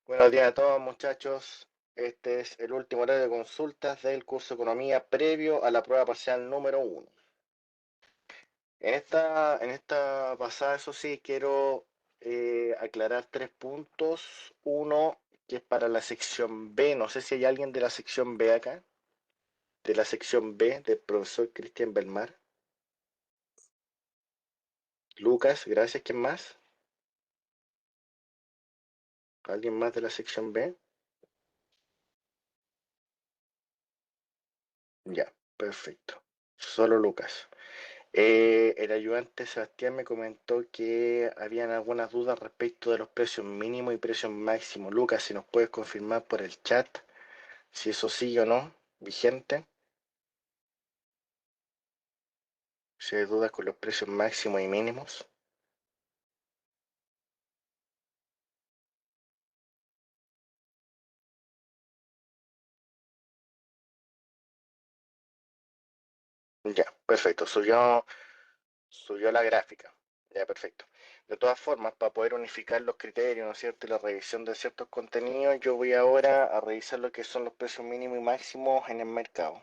Buenos días a todos, muchachos. Este es el último horario de consultas del curso de Economía previo a la prueba parcial número 1. En esta pasada, eso sí, quiero aclarar 3 puntos. Uno, que es para la sección B. No sé si hay alguien de la sección B acá. De la sección B del profesor Cristian Belmar. Lucas, gracias. ¿Quién más? ¿Alguien más de la sección B? Ya, perfecto. Solo Lucas. El ayudante Sebastián me comentó que habían algunas dudas respecto de los precios mínimos y precios máximos. Lucas, si nos puedes confirmar por el chat si eso sigue o no, vigente. Si hay dudas con los precios máximos y mínimos. Ya, perfecto. Subió la gráfica. Ya, perfecto. De todas formas, para poder unificar los criterios, ¿no es cierto? Y la revisión de ciertos contenidos, yo voy ahora a revisar lo que son los precios mínimos y máximos en el mercado.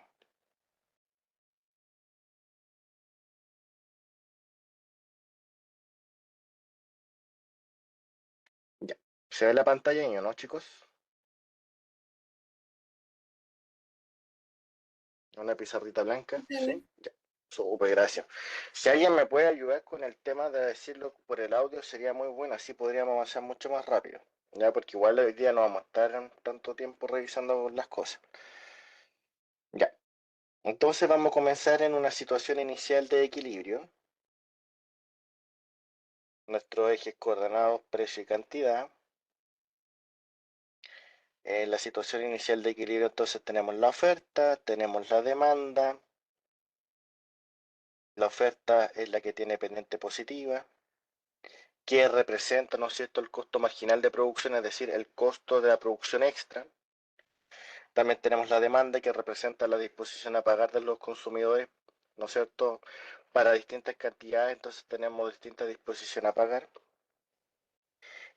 Ya. ¿Se ve la pantalla ahí o no, chicos? Una pizarrita blanca, ¿sí? Ya. Súper, gracias. Si alguien me puede ayudar con el tema de decirlo por el audio, sería muy bueno, así podríamos avanzar mucho más rápido. Ya, porque igual hoy día no vamos a estar tanto tiempo revisando las cosas. Ya. Entonces vamos a comenzar en una situación inicial de equilibrio. Nuestros ejes coordenados, precio y cantidad. En la situación inicial de equilibrio, entonces tenemos la oferta, tenemos la demanda. La oferta es la que tiene pendiente positiva, que representa, ¿no es cierto?, el costo marginal de producción, es decir, el costo de la producción extra. También tenemos la demanda, que representa la disposición a pagar de los consumidores, ¿no es cierto?, para distintas cantidades, entonces tenemos distintas disposiciones a pagar.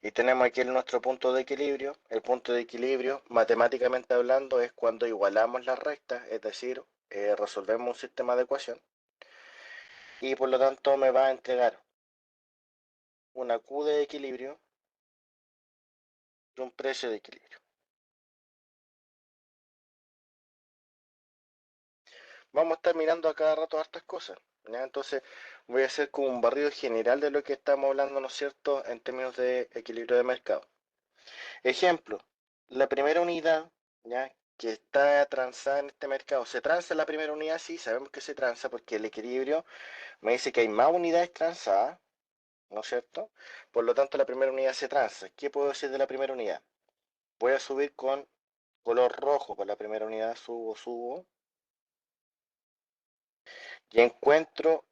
Y tenemos aquí nuestro punto de equilibrio. El punto de equilibrio, matemáticamente hablando, es cuando igualamos las rectas, es decir, resolvemos un sistema de ecuación. Y por lo tanto me va a entregar una Q de equilibrio y un precio de equilibrio. Vamos a estar mirando a cada rato hartas cosas, ¿ya? Entonces voy a hacer como un barrido general de lo que estamos hablando, ¿no es cierto?, en términos de equilibrio de mercado. Ejemplo, la primera unidad, ¿ya?, que está transada en este mercado. ¿Se transa la primera unidad? Sí, sabemos que se transa porque el equilibrio me dice que hay más unidades transadas, ¿no es cierto? Por lo tanto, la primera unidad se transa. ¿Qué puedo decir de la primera unidad? Voy a subir con color rojo por la primera unidad, subo, y encuentro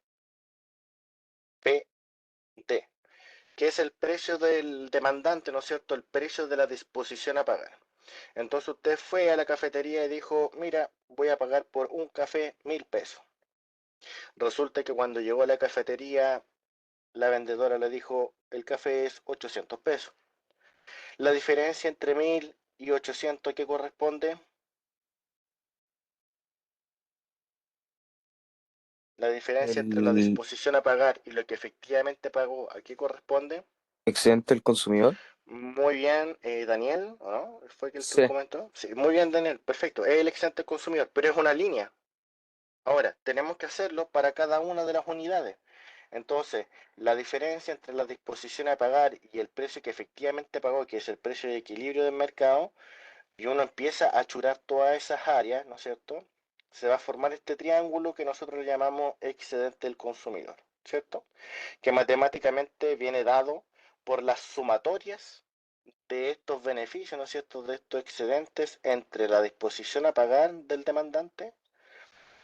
PD, que es el precio del demandante, ¿no es cierto? El precio de la disposición a pagar. Entonces usted fue a la cafetería y dijo, mira, voy a pagar por un café 1.000 pesos. Resulta que cuando llegó a la cafetería, la vendedora le dijo, el café es 800 pesos. La diferencia entre 1.000 y 800, ¿qué corresponde? La diferencia entre la El disposición a pagar y lo que efectivamente pagó, ¿a qué corresponde? excedente del consumidor. Muy bien, Daniel, ¿no? ¿Fue que el que lo Sí. comentó? Sí, muy bien, Daniel, perfecto. Es el excedente del consumidor, pero es una línea. Ahora, tenemos que hacerlo para cada una de las unidades. Entonces, la diferencia entre la disposición a pagar y el precio que efectivamente pagó, que es el precio de equilibrio del mercado, y uno empieza a churar todas esas áreas, ¿no es cierto? Se va a formar este triángulo que nosotros le llamamos excedente del consumidor, ¿cierto? Que matemáticamente viene dado por las sumatorias de estos beneficios, ¿no es cierto?, de estos excedentes entre la disposición a pagar del demandante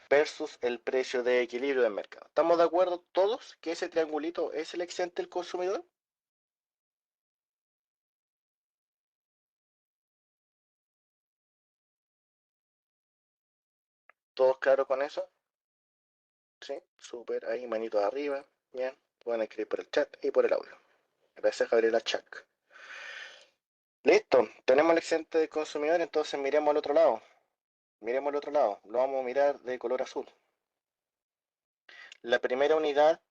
versus el precio de equilibrio del mercado. ¿Estamos de acuerdo todos que ese triangulito es el excedente del consumidor? ¿Todos claros con eso? Sí, súper, ahí manito arriba, bien, pueden escribir por el chat y por el audio. Gracias, Gabriela Chac. Listo, tenemos el excedente del consumidor, entonces miremos al otro lado. Miremos al otro lado, lo vamos a mirar de color azul. La primera unidad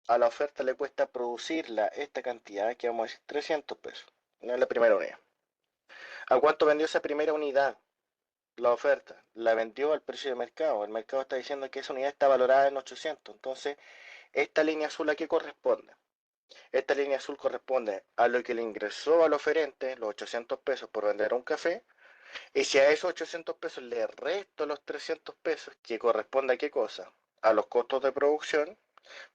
a la oferta le cuesta producirla esta cantidad, que vamos a decir 300 pesos. No es la primera unidad. ¿A cuánto vendió esa primera unidad? La oferta. La vendió al precio de mercado. El mercado está diciendo que esa unidad está valorada en 800. Entonces, esta línea azul a qué corresponde. Esta línea azul corresponde a lo que le ingresó al oferente, los 800 pesos por vender un café. Y si a esos 800 pesos le resto los 300 pesos, que corresponde a qué cosa? A los costos de producción,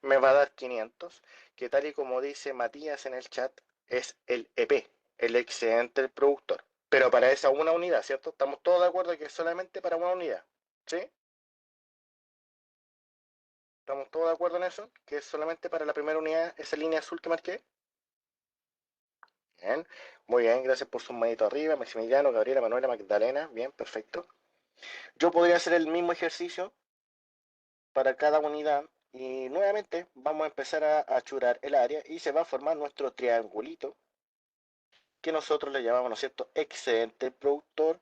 me va a dar 500, que tal y como dice Matías en el chat, es el EP, el excedente del productor. Pero para esa una unidad, ¿cierto? Estamos todos de acuerdo que es solamente para una unidad, ¿sí? ¿Estamos todos de acuerdo en eso? Que es solamente para la primera unidad, esa línea azul que marqué. Bien, muy bien, gracias por su manito arriba, Maximiliano, Gabriela, Manuela, Magdalena, bien, perfecto. Yo podría hacer el mismo ejercicio para cada unidad y nuevamente vamos a empezar a churar el área y se va a formar nuestro triangulito que nosotros le llamamos, ¿no es cierto?, excedente productor,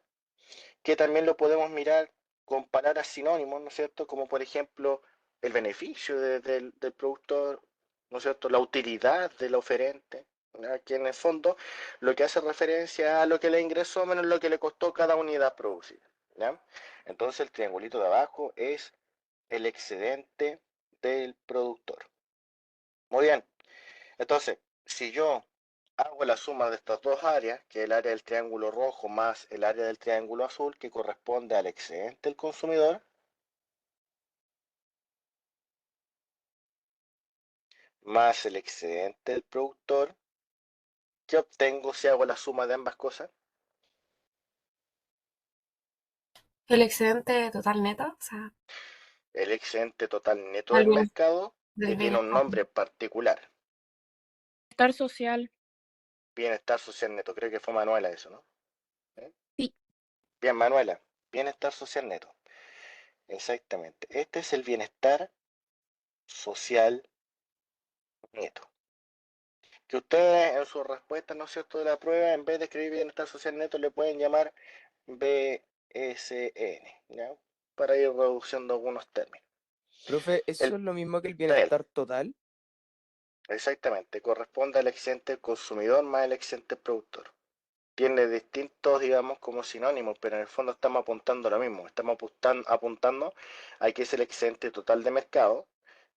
que también lo podemos mirar con palabras sinónimos, ¿no es cierto?, como por ejemplo el beneficio del productor, ¿no es cierto?, la utilidad del oferente, ¿ya? Que en el fondo lo que hace referencia a lo que le ingresó menos lo que le costó cada unidad producir, ¿ya? Entonces el triangulito de abajo es el excedente del productor. Muy bien, entonces, si yo hago la suma de estas dos áreas, que es el área del triángulo rojo más el área del triángulo azul, que corresponde al excedente del consumidor, más el excedente del productor, ¿qué obtengo si hago la suma de ambas cosas? El excedente total neto, o sea, El excedente total neto al del mercado, del que tiene un bienestar. nombre particular. Estar social. Bienestar social neto, creo que fue Manuela eso, ¿no? ¿Eh? Sí. Bien, Manuela, bienestar social neto. Exactamente. Este es el bienestar social neto. Que ustedes en su respuesta, ¿no es cierto?, de la prueba, en vez de escribir bienestar social neto, le pueden llamar BSN, ¿ya? Para ir reduciendo algunos términos. Profe, ¿eso El es lo mismo que el PEL, bienestar total? exactamente, corresponde al excedente del consumidor más el excedente del productor. Tiene distintos, digamos, como sinónimos, pero en el fondo estamos apuntando a lo mismo. Estamos apuntando a que es el excedente total de mercado,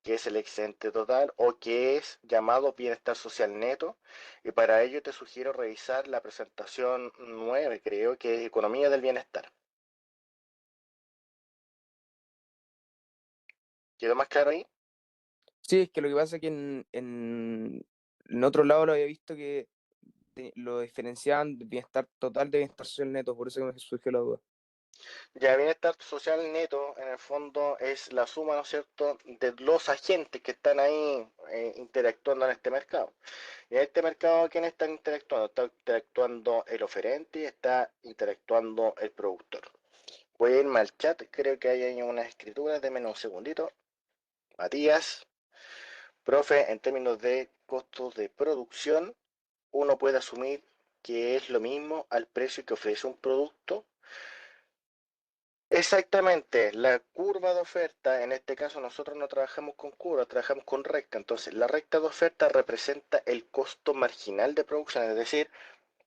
que es el excedente total o que es llamado bienestar social neto. Y para ello te sugiero revisar la presentación 9, creo, que es economía del bienestar. ¿Quedó más claro ahí? Sí, es que lo que pasa es que en otro lado lo había visto que lo diferenciaban de bienestar total de bienestar social neto, por eso que me surgió la duda. Ya, bienestar social neto, en el fondo, es la suma, ¿no es cierto?, de los agentes que están ahí interactuando en este mercado. Y en este mercado, ¿quién está interactuando? Está interactuando el oferente y está interactuando el productor. Voy a irme al chat, creo que hay ahí unas escrituras, denme un segundito. Matías, profe, en términos de costos de producción, uno puede asumir que es lo mismo al precio que ofrece un producto. Exactamente, la curva de oferta, en este caso nosotros no trabajamos con curva, trabajamos con recta. Entonces, la recta de oferta representa el costo marginal de producción, es decir,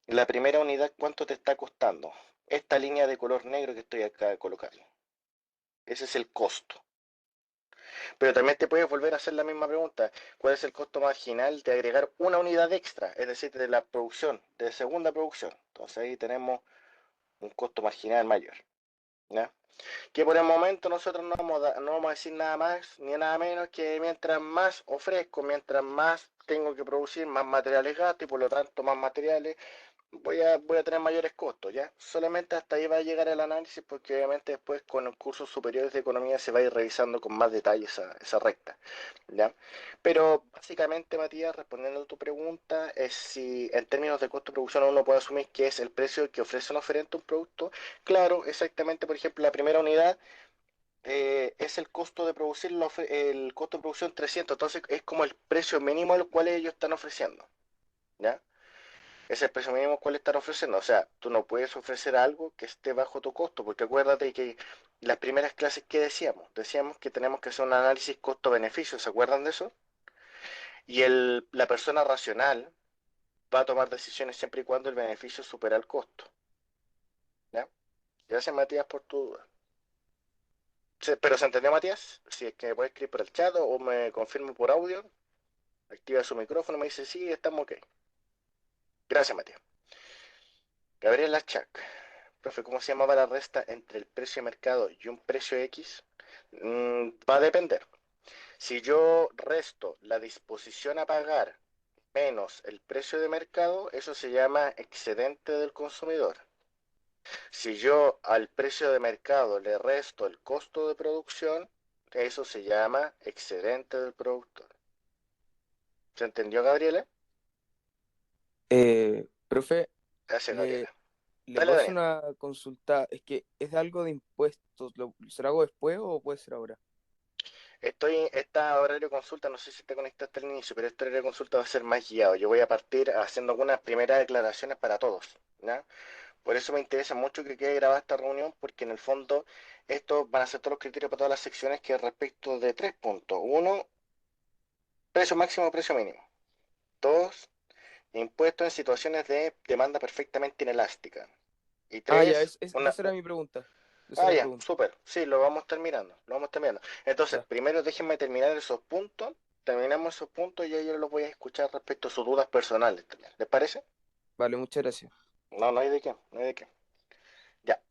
la primera unidad, ¿cuánto te está costando? Esta línea de color negro que estoy acá colocando. Ese es el costo. Pero también te puedes volver a hacer la misma pregunta. ¿Cuál es el costo marginal de agregar una unidad extra? Es decir, de la producción, de segunda producción. Entonces ahí tenemos un costo marginal mayor, ¿ya? Que por el momento nosotros no vamos a decir nada más ni nada menos que mientras más ofrezco, mientras más tengo que producir, más materiales gasto y por lo tanto más materiales voy a tener mayores costos, ¿ya? Solamente hasta ahí va a llegar el análisis porque obviamente después con los cursos superiores de economía se va a ir revisando con más detalle esa recta, ¿ya? Pero básicamente, Matías, respondiendo a tu pregunta, es si en términos de costo de producción uno puede asumir que es el precio que ofrece un oferente a un producto. Claro, exactamente, por ejemplo, la primera unidad es el costo de producir, el costo de producción 300, entonces es como el precio mínimo al cual ellos están ofreciendo, ¿ya? Es el precio mínimo cual estar ofreciendo. O sea, tú no puedes ofrecer algo que esté bajo tu costo, porque acuérdate que las primeras clases que decíamos que tenemos que hacer un análisis costo-beneficio, ¿se acuerdan de eso? Y la persona racional va a tomar decisiones siempre y cuando el beneficio supera el costo. ¿Ya? Gracias, Matías, por tu duda. ¿Pero se entendió, Matías? Si es que me puede escribir por el chat o me confirma por audio, activa su micrófono y me dice sí, estamos ok. Gracias, Matías. Gabriela Chac. Profe, ¿cómo se llamaba la resta entre el precio de mercado y un precio X? Va a depender. Si yo resto la disposición a pagar menos el precio de mercado, eso se llama excedente del consumidor. Si yo al precio de mercado le resto el costo de producción, eso se llama excedente del productor. ¿Se entendió, Gabriela? Profe, Gracias, le, Gabriela. le Dale, puedo hacer Daniel. una consulta. Es que es algo de impuestos. ¿Se lo hago después o puede ser ahora? Esta horario de consulta, no sé si te conectaste al inicio, pero este horario de consulta va a ser más guiado. Yo voy a partir haciendo algunas primeras declaraciones para todos, ¿ya? Por eso me interesa mucho que quede grabada esta reunión, porque en el fondo estos van a ser todos los criterios para todas las secciones que respecto de 3 puntos. Uno, precio máximo, precio mínimo. Dos, impuestos en situaciones de demanda perfectamente inelástica. Y Ah, ya, tres, esa era mi pregunta. Esa Ah, era mi ya, pregunta. súper. Sí, lo vamos terminando. Lo vamos terminando. Entonces, Ya, primero déjenme terminar esos puntos. Terminamos esos puntos y ahí yo los voy a escuchar respecto a sus dudas personales también. ¿Les parece? vale, muchas gracias. No, no hay de qué, no hay de qué. Ya.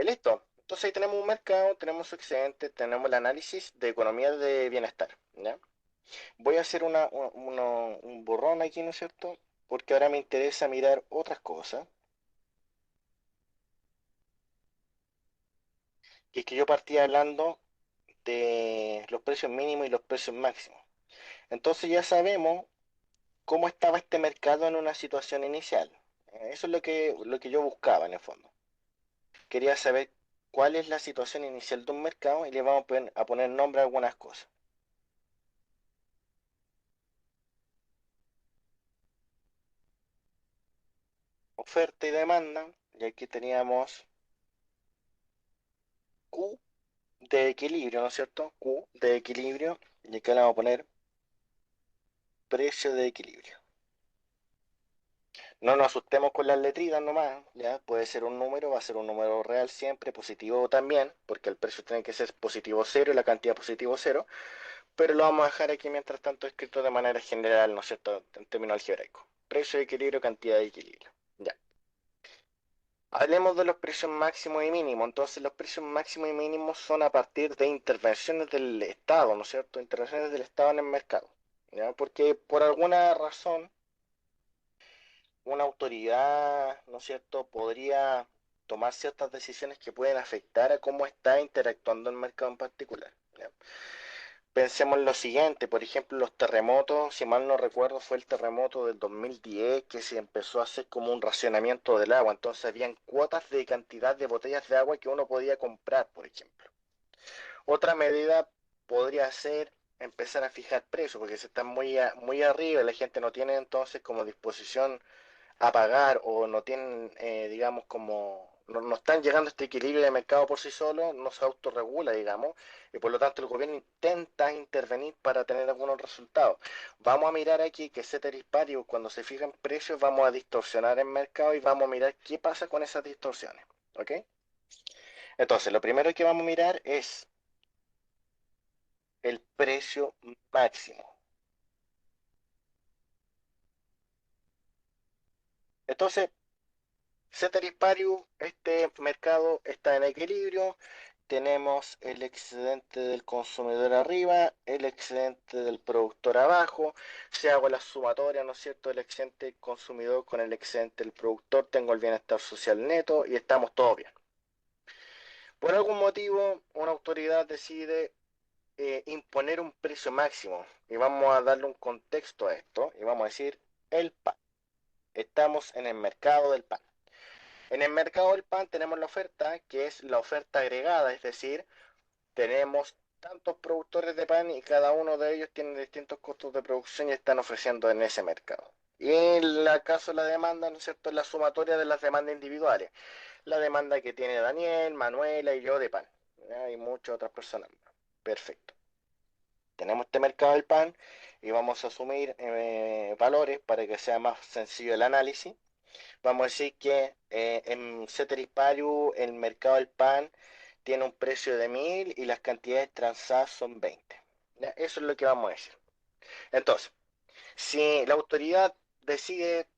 Listo. Entonces ahí tenemos un mercado, tenemos su excedente, tenemos el análisis de economía de bienestar. ¿Ya? Voy a hacer un borrón aquí, ¿no es cierto? Porque ahora me interesa mirar otras cosas. Y es que yo partí hablando de los precios mínimos y los precios máximos. Entonces ya sabemos cómo estaba este mercado en una situación inicial. Eso es lo que yo buscaba en el fondo. Quería saber cuál es la situación inicial de un mercado y le vamos a poner nombre a algunas cosas. Oferta y demanda, y aquí teníamos Q de equilibrio, ¿no es cierto? Q de equilibrio, y acá le vamos a poner precio de equilibrio. No nos asustemos con las letritas nomás, ya puede ser un número, va a ser un número real siempre, positivo también, porque el precio tiene que ser positivo cero y la cantidad positivo cero, pero lo vamos a dejar aquí mientras tanto escrito de manera general, ¿no es cierto?, en términos algebraicos. Precio de equilibrio, cantidad de equilibrio. Ya. Hablemos de los precios máximos y mínimos. Entonces, los precios máximos y mínimos son a partir de intervenciones del Estado, ¿no es cierto? Intervenciones del Estado en el mercado. ¿Ya? Porque por alguna razón una autoridad, ¿no es cierto?, podría tomar ciertas decisiones que pueden afectar a cómo está interactuando el mercado en particular. ¿Ya? Pensemos en lo siguiente, por ejemplo, los terremotos, si mal no recuerdo, fue el terremoto del 2010 que se empezó a hacer como un racionamiento del agua, entonces habían cuotas de cantidad de botellas de agua que uno podía comprar, por ejemplo. Otra medida podría ser empezar a fijar precios, porque se están muy arriba y la gente no tiene entonces como disposición a pagar o no tienen, digamos, como no están llegando a este equilibrio de mercado por sí solo, no se autorregula, digamos, y por lo tanto el gobierno intenta intervenir para tener algunos resultados. Vamos a mirar aquí que ceteris paribus, cuando se fijan precios, vamos a distorsionar el mercado y vamos a mirar qué pasa con esas distorsiones. ¿Ok? Entonces, lo primero que vamos a mirar es el precio máximo. Entonces, ceteris paribus, este mercado está en equilibrio. Tenemos el excedente del consumidor arriba, el excedente del productor abajo. Si hago la sumatoria, ¿no es cierto?, el excedente del consumidor con el excedente del productor, tengo el bienestar social neto y estamos todos bien. Por algún motivo, una autoridad decide imponer un precio máximo y vamos a darle un contexto a esto y vamos a decir el pan. Estamos en el mercado del pan. En el mercado del pan tenemos la oferta, que es la oferta agregada, es decir, tenemos tantos productores de pan y cada uno de ellos tiene distintos costos de producción y están ofreciendo en ese mercado. Y en el caso de la demanda, ¿no es cierto?, es la sumatoria de las demandas individuales. La demanda que tiene Daniel, Manuela y yo de pan. ¿Ya? Y muchas otras personas más. Perfecto. Tenemos este mercado del pan y vamos a asumir valores para que sea más sencillo el análisis. Vamos a decir que en Ceteris Paribus el mercado del pan tiene un precio de 1000 y las cantidades transadas son 20. ¿Ya? Eso es lo que vamos a decir. Entonces, si la autoridad decide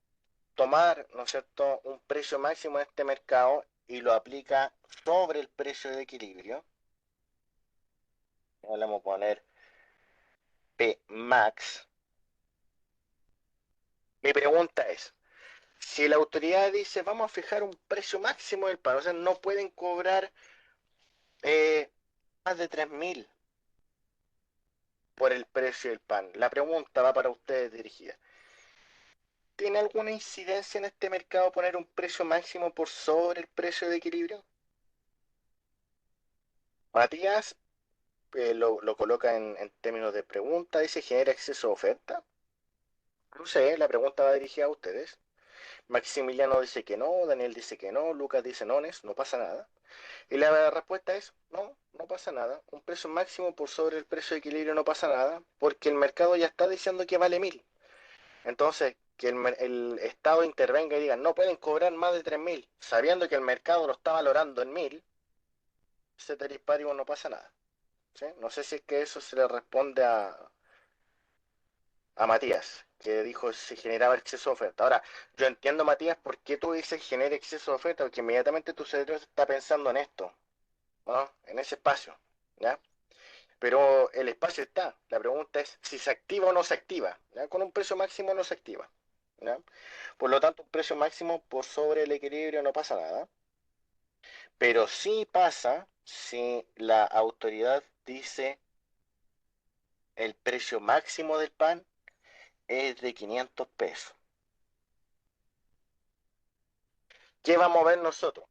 tomar, ¿no es cierto?, un precio máximo en este mercado y lo aplica sobre el precio de equilibrio, le vamos a poner P max. Mi pregunta es, si la autoridad dice vamos a fijar un precio máximo del pan, o sea, no pueden cobrar más de 3000 por el precio del pan. La pregunta va para ustedes dirigida. ¿Tiene alguna incidencia en este mercado poner un precio máximo por sobre el precio de equilibrio? Matías lo coloca en términos de pregunta, dice genera exceso de oferta. No sé, la pregunta va dirigida a ustedes. Maximiliano dice que no, Daniel dice que no, Lucas dice no pasa nada. Y la respuesta es no, no pasa nada. Un precio máximo por sobre el precio de equilibrio no pasa nada, porque el mercado ya está diciendo que vale 1000. Entonces, que el Estado intervenga y diga no pueden cobrar más de 3000, sabiendo que el mercado lo está valorando en 1000, ceteris paribus no pasa nada. ¿Sí? No sé si es que eso se le responde a Matías, que dijo se generaba exceso de oferta. Ahora, yo entiendo, Matías, por qué tú dices genera exceso de oferta, porque inmediatamente tu cerebro está pensando en esto, ¿no? En ese espacio, ¿ya? Pero el espacio está. La pregunta es si se activa o no se activa. ¿Ya? Con un precio máximo no se activa. ¿Ya? Por lo tanto, un precio máximo por sobre el equilibrio no pasa nada. Pero sí pasa si la autoridad dice el precio máximo del pan es de 500 pesos. ¿Qué vamos a ver nosotros?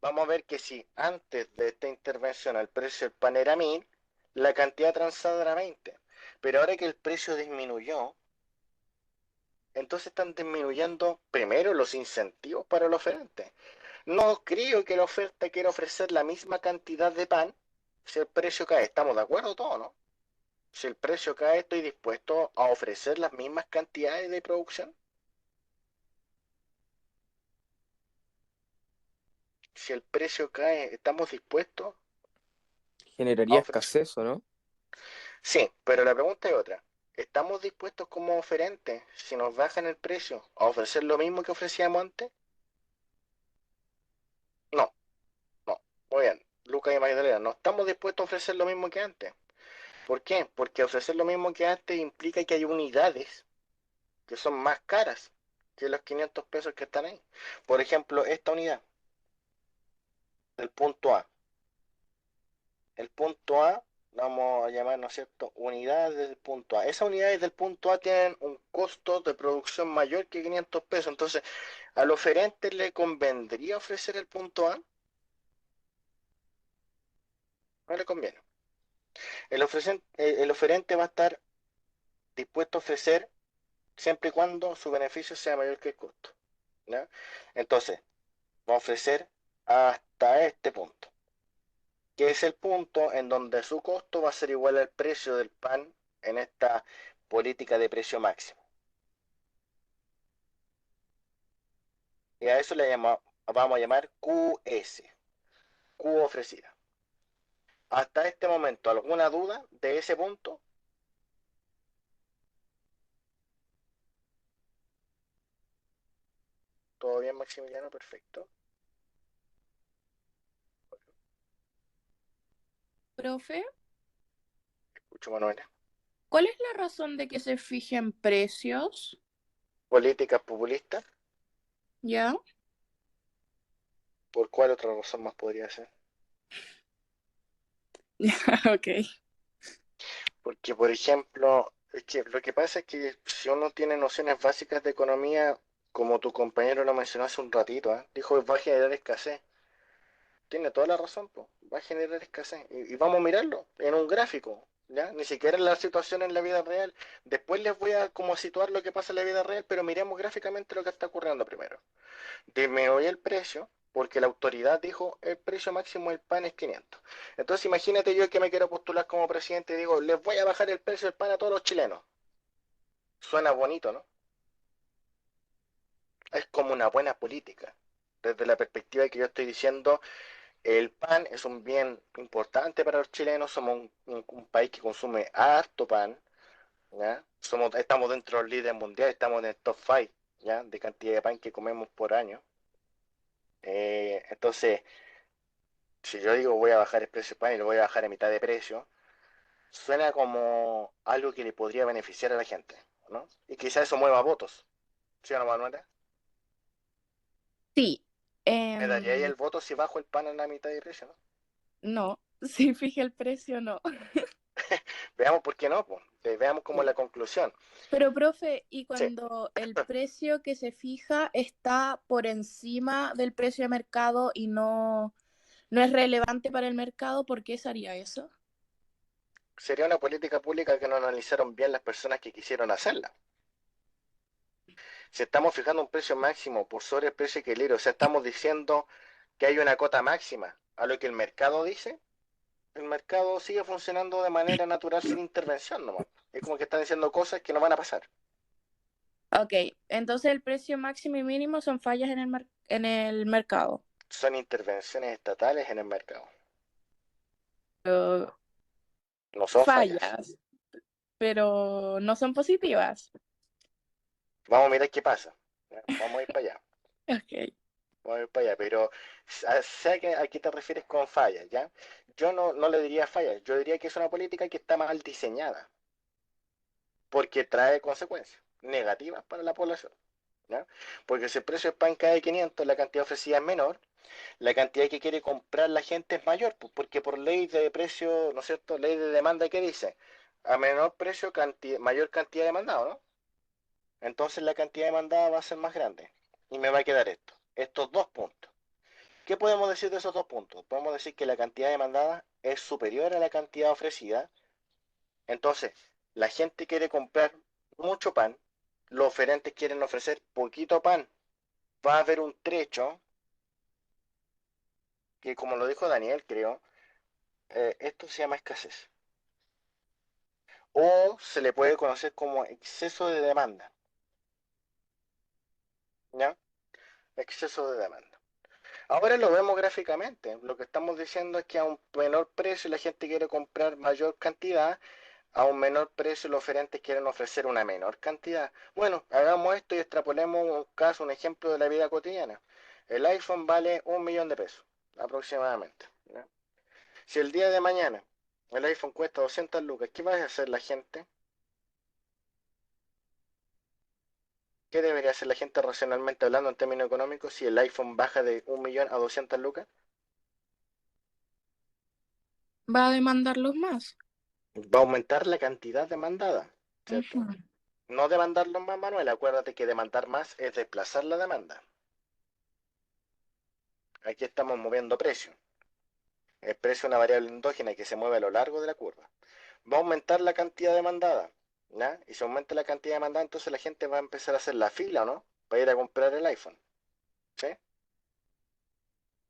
Vamos a ver que si antes de esta intervención el precio del pan era 1000, la cantidad transada era 20. Pero ahora que el precio disminuyó, entonces están disminuyendo primero los incentivos para el oferente. No creo que la oferta quiera ofrecer la misma cantidad de pan si el precio cae. ¿Estamos de acuerdo todos, no? Si el precio cae, estoy dispuesto a ofrecer las mismas cantidades de producción. Si el precio cae, ¿estamos dispuestos a Generaría ofrecer? escasez, ¿o no? Sí, pero la pregunta es otra. ¿Estamos dispuestos como oferentes, si nos bajan el precio, a ofrecer lo mismo que ofrecíamos antes? No, no. Muy bien, Lucas y Magdalena, no estamos dispuestos a ofrecer lo mismo que antes. ¿Por qué? Porque ofrecer lo mismo que antes implica que hay unidades que son más caras que los 500 pesos que están ahí. Por ejemplo, esta unidad del punto A. El punto A, vamos a llamar, ¿no es cierto?, unidades del punto A. Esas unidades del punto A tienen un costo de producción mayor que 500 pesos. Entonces, ¿al oferente le convendría ofrecer el punto A? No le conviene. El oferente va a estar dispuesto a ofrecer siempre y cuando su beneficio sea mayor que el costo. ¿Ya? Entonces, va a ofrecer hasta este punto, que es el punto en donde su costo va a ser igual al precio del pan en esta política de precio máximo. Y a eso vamos a llamar QS, Q ofrecida. Hasta este momento, ¿alguna duda de ese punto? ¿Todo bien, Maximiliano? Perfecto. Profe, Escucho, Manuel. ¿cuál es la razón de que se fijen precios? Políticas populistas. ¿Ya? ¿Por cuál otra razón más podría ser? Ok. Porque, por ejemplo, es que lo que pasa es que si uno tiene nociones básicas de economía, como tu compañero lo mencionó hace un ratito, ¿eh? Dijo que va a generar escasez. tiene toda la razón, pues. Va a generar escasez. Y vamos a mirarlo en un gráfico, ¿ya? Ni siquiera en la situación en la vida real. Después les voy a como situar lo que pasa en la vida real, pero miremos gráficamente lo que está ocurriendo primero. Disminuye el precio porque la autoridad dijo el precio máximo del pan es 500. Entonces imagínate yo que me quiero postular como presidente y digo, les voy a bajar el precio del pan a todos los chilenos. Suena bonito, ¿no? Es como una buena política. Desde la perspectiva de que yo estoy diciendo, el pan es un bien importante para los chilenos, somos un país que consume harto pan, ¿ya? Estamos dentro de los líderes mundiales, estamos en el top 5, ¿ya? De cantidad de pan que comemos por año. Entonces, si yo digo voy a bajar el precio del pan y lo voy a bajar a mitad de precio, suena como algo que le podría beneficiar a la gente, ¿no? Y quizás eso mueva votos, ¿sí o no, Manuela? Sí, ¿Me daría ahí el voto si bajo el pan a la mitad de precio, no? no, si fije el precio, no. Veamos por qué no, pues. Veamos como Sí. la conclusión. Pero, profe, ¿y Sí. cuando el precio que se fija está por encima del precio de mercado y no es relevante para el mercado, por qué se haría eso? Sería una política pública que no analizaron bien las personas que quisieron hacerla. Si estamos fijando un precio máximo por sobre el precio equilibrio, o sea, estamos diciendo que hay una cota máxima a lo que el mercado dice, el mercado sigue funcionando de manera natural sin intervención nomás. Es como que están diciendo cosas que no van a pasar. Ok, entonces el precio máximo y mínimo son fallas en el mercado. Son intervenciones estatales en el mercado. Uh, No son fallas. fallas, pero no son positivas. Vamos a mirar qué pasa. ¿Ya? Vamos a ir para allá. Ok. Vamos a ir para allá. Pero sé a qué te refieres con fallas, ¿ya? Yo no le diría fallas. Yo diría que es una política que está mal diseñada. Porque trae consecuencias negativas para la población, ¿ya? Porque si el precio del pan cae de 500, la cantidad ofrecida es menor, la cantidad que quiere comprar la gente es mayor, pues, porque por ley de precio, ¿no es cierto? Ley de demanda, ¿qué dice? A menor precio, mayor cantidad demandada, ¿no? Entonces la cantidad demandada va a ser más grande. Y me va a quedar estos dos puntos. ¿Qué podemos decir de esos dos puntos? Podemos decir que la cantidad demandada es superior a la cantidad ofrecida. Entonces, la gente quiere comprar mucho pan, los oferentes quieren ofrecer poquito pan. Va a haber un trecho que, como lo dijo Daniel, creo, esto se llama escasez. O se le puede conocer como exceso de demanda, ¿ya? Exceso de demanda. Ahora lo vemos gráficamente. Lo que estamos diciendo es que a un menor precio la gente quiere comprar mayor cantidad, a un menor precio los oferentes quieren ofrecer una menor cantidad. Bueno, hagamos esto y extrapolemos un caso, un ejemplo de la vida cotidiana. El iPhone vale 1 millón de pesos, aproximadamente, ¿ya? Si el día de mañana el iPhone cuesta 200 lucas, ¿qué va a hacer la gente? ¿Qué debería hacer la gente racionalmente hablando en términos económicos si el iPhone baja de 1 millón a 200 lucas? Va a demandarlos más. Va a aumentar la cantidad demandada, ¿cierto? Ujú. No demandarlo más, Manuel. Acuérdate que demandar más es desplazar la demanda. Aquí estamos moviendo precio. El precio es una variable endógena que se mueve a lo largo de la curva. Va a aumentar la cantidad demandada, ¿ya? Y si aumenta la cantidad demandada, entonces la gente va a empezar a hacer la fila, ¿o no? Para ir a comprar el iPhone, ¿sí?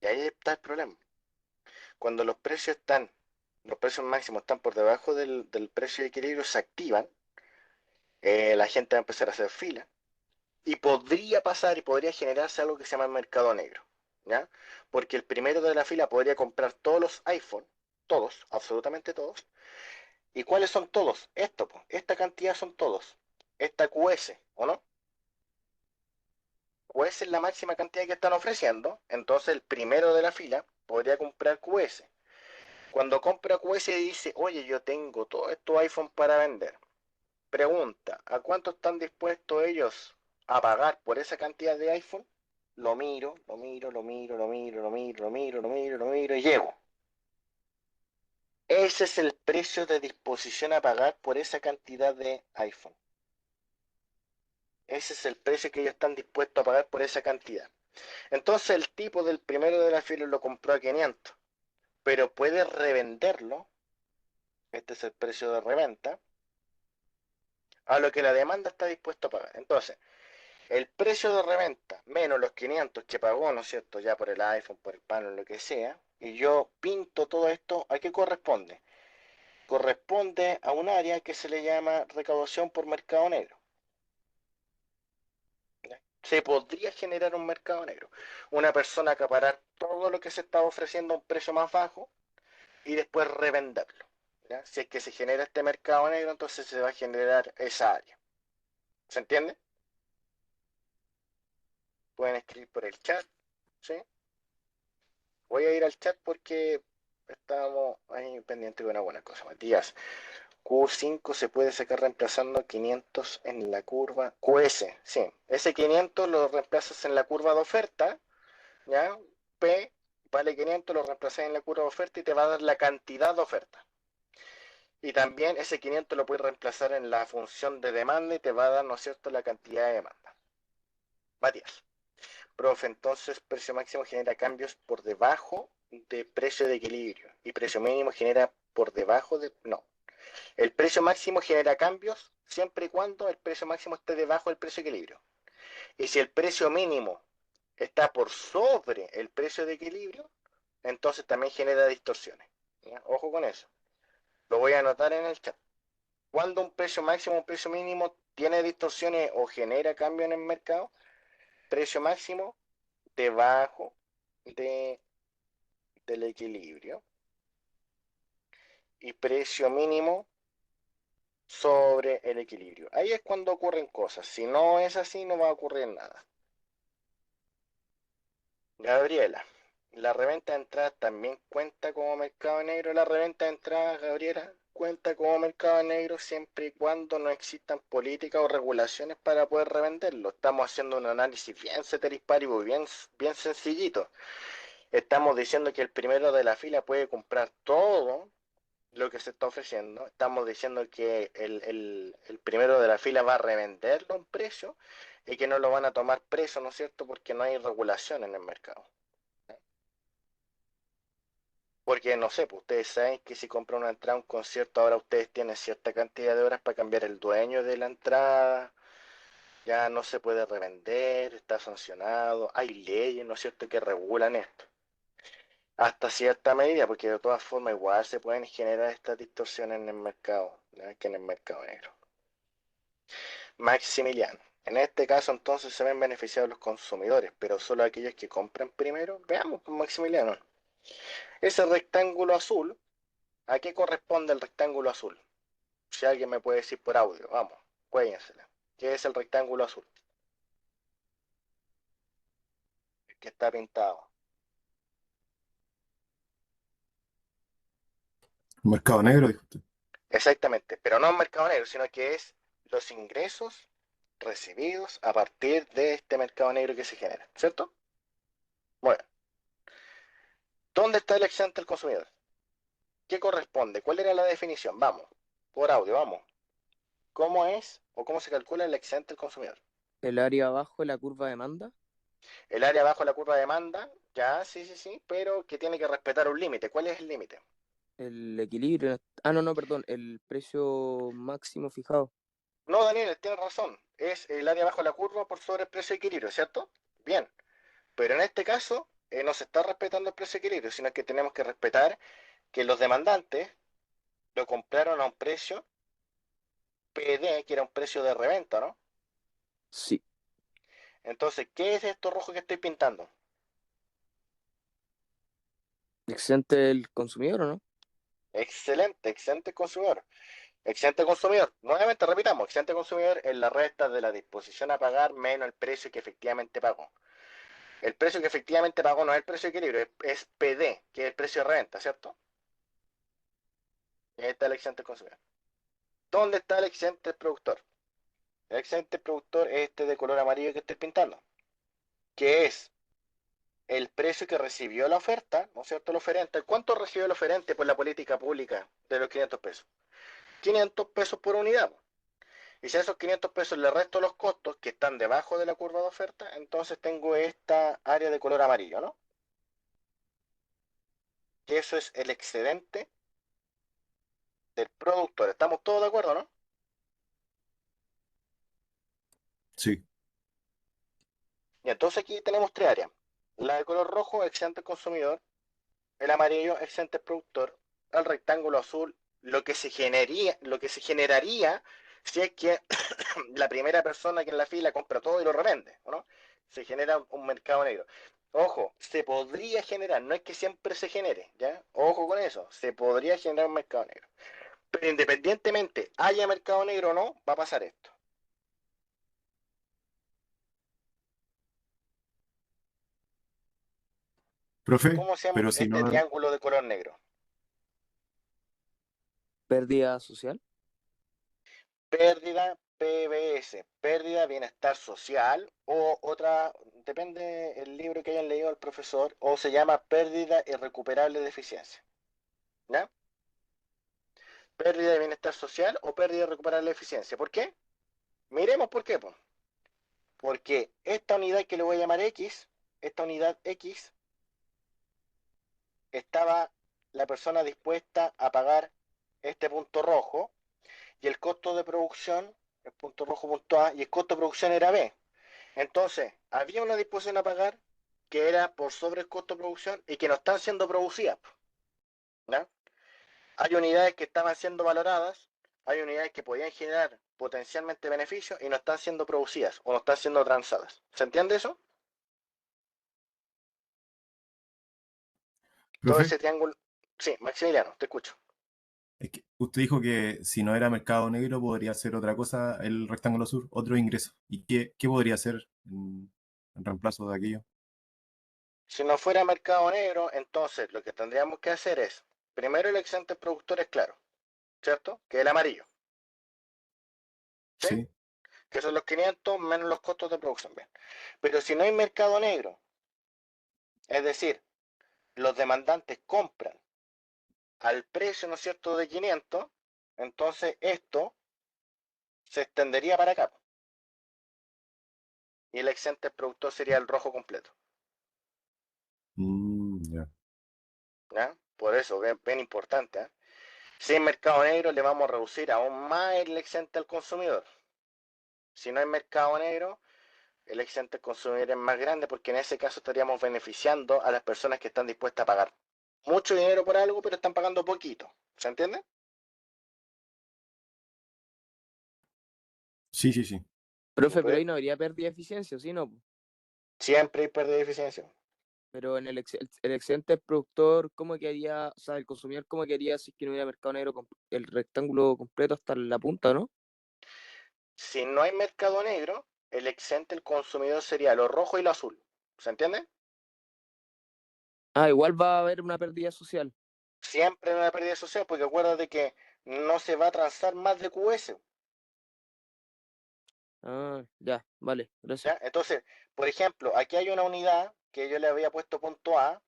Y ahí está el problema. Cuando los precios máximos están por debajo del precio de equilibrio, se activan, la gente va a empezar a hacer fila, y podría pasar y podría generarse algo que se llama el mercado negro, ¿ya? Porque el primero de la fila podría comprar todos los iPhone, todos, absolutamente todos. ¿Y cuáles son todos? Esto, pues, esta cantidad son todos. Esta QS, ¿o no? QS es la máxima cantidad que están ofreciendo, entonces el primero de la fila podría comprar QS. Cuando compra QS dice, oye, yo tengo todo estos iPhone para vender. Pregunta, ¿a cuánto están dispuestos ellos a pagar por esa cantidad de iPhone? Lo miro, lo miro, lo miro, lo miro, lo miro, lo miro, lo miro, lo miro y llego. Ese es el precio de disposición a pagar por esa cantidad de iPhone. Ese es el precio que ellos están dispuestos a pagar por esa cantidad. Entonces el tipo del primero de la fila lo compró a 500, pero puede revenderlo, este es el precio de reventa, a lo que la demanda está dispuesta a pagar. Entonces, el precio de reventa menos los 500 que pagó, ¿no es cierto?, ya por el iPhone, por el panel, lo que sea, y yo pinto todo esto, ¿a qué corresponde? Corresponde a un área que se le llama recaudación por mercado negro. ¿Ya? Se podría generar un mercado negro. Una persona acaparar todo lo que se está ofreciendo a un precio más bajo y después revenderlo. ¿Ya? Si es que se genera este mercado negro, entonces se va a generar esa área. ¿Se entiende? Pueden escribir por el chat, ¿sí? Voy a ir al chat porque estamos ahí pendientes de una buena cosa. Matías, Q5 se puede sacar reemplazando 500 en la curva QS, sí. Ese 500 lo reemplazas en la curva de oferta, ¿ya? P vale 500, lo reemplazas en la curva de oferta y te va a dar la cantidad de oferta. Y también ese 500 lo puedes reemplazar en la función de demanda y te va a dar, ¿no es cierto?, la cantidad de demanda. Matías, profe, entonces precio máximo genera cambios por debajo de precio de equilibrio y precio mínimo genera por debajo de... No, el precio máximo genera cambios siempre y cuando el precio máximo esté debajo del precio de equilibrio. Y si el precio mínimo está por sobre el precio de equilibrio, entonces también genera distorsiones. ¿Ya? Ojo con eso. Lo voy a anotar en el chat. Cuando un precio máximo o un precio mínimo tiene distorsiones o genera cambio en el mercado, precio máximo debajo de, del equilibrio y precio mínimo sobre el equilibrio. Ahí es cuando ocurren cosas. Si no es así, no va a ocurrir nada. Gabriela, ¿la reventa de entradas también cuenta como mercado negro? La reventa de entradas, Gabriela, cuenta como mercado negro siempre y cuando no existan políticas o regulaciones para poder revenderlo. Estamos haciendo un análisis bien ceteris paribus, bien sencillito. Estamos diciendo que el primero de la fila puede comprar todo lo que se está ofreciendo. Estamos diciendo que el primero de la fila va a revenderlo a un precio y que no lo van a tomar preso, ¿no es cierto? Porque no hay regulación en el mercado. Porque no sé, pues ustedes saben que si compran una entrada a un concierto, ahora ustedes tienen cierta cantidad de horas para cambiar el dueño de la entrada, ya no se puede revender, está sancionado, hay leyes, ¿no es cierto?, que regulan esto. Hasta cierta medida, porque de todas formas igual se pueden generar estas distorsiones en el mercado, ¿ya?, que en el mercado negro. Maximiliano. En este caso entonces se ven beneficiados los consumidores, pero solo aquellos que compran primero. Veamos, pues, Maximiliano. Ese rectángulo azul, ¿a qué corresponde el rectángulo azul? Si alguien me puede decir por audio, vamos, cuéllensela. ¿Qué es el rectángulo azul? El que está pintado. Mercado negro, dijo usted. Exactamente, pero no en mercado negro, sino que es los ingresos recibidos a partir de este mercado negro que se genera, ¿cierto? Bueno, ¿dónde está el excedente del consumidor? ¿Qué corresponde? ¿Cuál era la definición? Vamos, por audio, vamos. ¿Cómo es o cómo se calcula el excedente del consumidor? El área abajo de la curva de demanda, El área abajo de la curva de demanda, ya, sí, pero que tiene que respetar un límite. ¿Cuál es el límite? el equilibrio. Ah, no, no, perdón, el precio máximo fijado. No, Daniel, tienes razón. Es el área abajo de la curva por sobre el precio de equilibrio, ¿cierto? Bien, pero en este caso no se está respetando el precio de equilibrio, sino que tenemos que respetar que los demandantes lo compraron a un precio PD, que era un precio de reventa, ¿no? Sí. Entonces, ¿qué es esto rojo que estoy pintando? ¿Excedente del consumidor o no? Excelente, excelente consumidor. Excedente consumidor. Nuevamente repitamos, excedente consumidor es la resta de la disposición a pagar menos el precio que efectivamente pagó. El precio que efectivamente pagó no es el precio de equilibrio, es PD, que es el precio de reventa, ¿cierto? Y ahí está el excedente consumidor. ¿Dónde está el excedente productor? El excedente productor es este de color amarillo que estoy pintando, que es el precio que recibió la oferta, ¿no es cierto?, el oferente. ¿Cuánto recibió el oferente por la política pública de los 500 pesos? 500 pesos por unidad. Y si a esos 500 pesos le resto los costos que están debajo de la curva de oferta, entonces tengo esta área de color amarillo, ¿no? Que eso es el excedente del productor. ¿Estamos todos de acuerdo, no? Sí. Y entonces aquí tenemos tres áreas. La de color rojo, excedente del consumidor. El amarillo, excedente del productor. El rectángulo azul, lo que se generaría si es que la primera persona que en la fila compra todo y lo revende, ¿no? Se genera un mercado negro. Ojo, se podría generar, no es que siempre se genere, ¿ya? Ojo con eso, se podría generar un mercado negro. Pero independientemente haya mercado negro o no, va a pasar esto. Profe, ¿Cómo se llama pero si este no, triángulo de color negro? Pérdida social. Pérdida PBS, pérdida bienestar social o otra, depende el libro que hayan leído el profesor, o se llama pérdida irrecuperable de eficiencia. ¿Ya? Pérdida de bienestar social o pérdida irrecuperable de eficiencia. ¿Por qué? Miremos por qué. Po. Porque esta unidad que le voy a llamar X, esta unidad X, estaba la persona dispuesta a pagar este punto rojo y el costo de producción, el punto rojo punto A, y el costo de producción era B. Entonces, había una disposición a pagar que era por sobre el costo de producción y que no están siendo producidas. ¿No? Hay unidades que estaban siendo valoradas, hay unidades que podían generar potencialmente beneficios y no están siendo producidas o no están siendo transadas. ¿Se entiende eso? Todo profe, ese triángulo. Sí, Maximiliano, te escucho. es que usted dijo que si no era mercado negro podría ser otra cosa el rectángulo sur, otro ingreso. ¿Y qué podría ser en reemplazo de aquello? Si no fuera mercado negro, entonces lo que tendríamos que hacer es, primero el excedente productor es claro, ¿cierto? Que es el amarillo, ¿sí? Sí. Que son los 500 menos los costos de producción. Bien. Pero si no hay mercado negro, es decir, los demandantes compran al precio, ¿no es cierto?, de 500, entonces esto se extendería para acá. Y el excedente productor sería el rojo completo. Ya. ¿Ya? Por eso, bien importante. ¿Eh? Si en mercado negro le vamos a reducir aún más el excedente al consumidor. Si no hay mercado negro, el excedente al consumidor es más grande porque en ese caso estaríamos beneficiando a las personas que están dispuestas a pagar mucho dinero por algo, pero están pagando poquito. ¿Se entiende? Sí, sí, sí. Profe, pero Pues, ahí no habría pérdida de eficiencia, ¿sí? No. siempre hay pérdida de eficiencia. Pero en el excedente del productor, ¿cómo quedaría, o sea, el consumidor, cómo quedaría si es que no hubiera mercado negro con el rectángulo completo hasta la punta, ¿no? Si no hay mercado negro, el excedente del consumidor sería lo rojo y lo azul. ¿Se entiende? Ah, igual va a haber una pérdida social. Siempre hay una pérdida social porque acuérdate que no se va a transar más de QS. Ah, ya, vale, gracias. ¿Ya? Entonces, por ejemplo, aquí hay una unidad que yo le había puesto punto A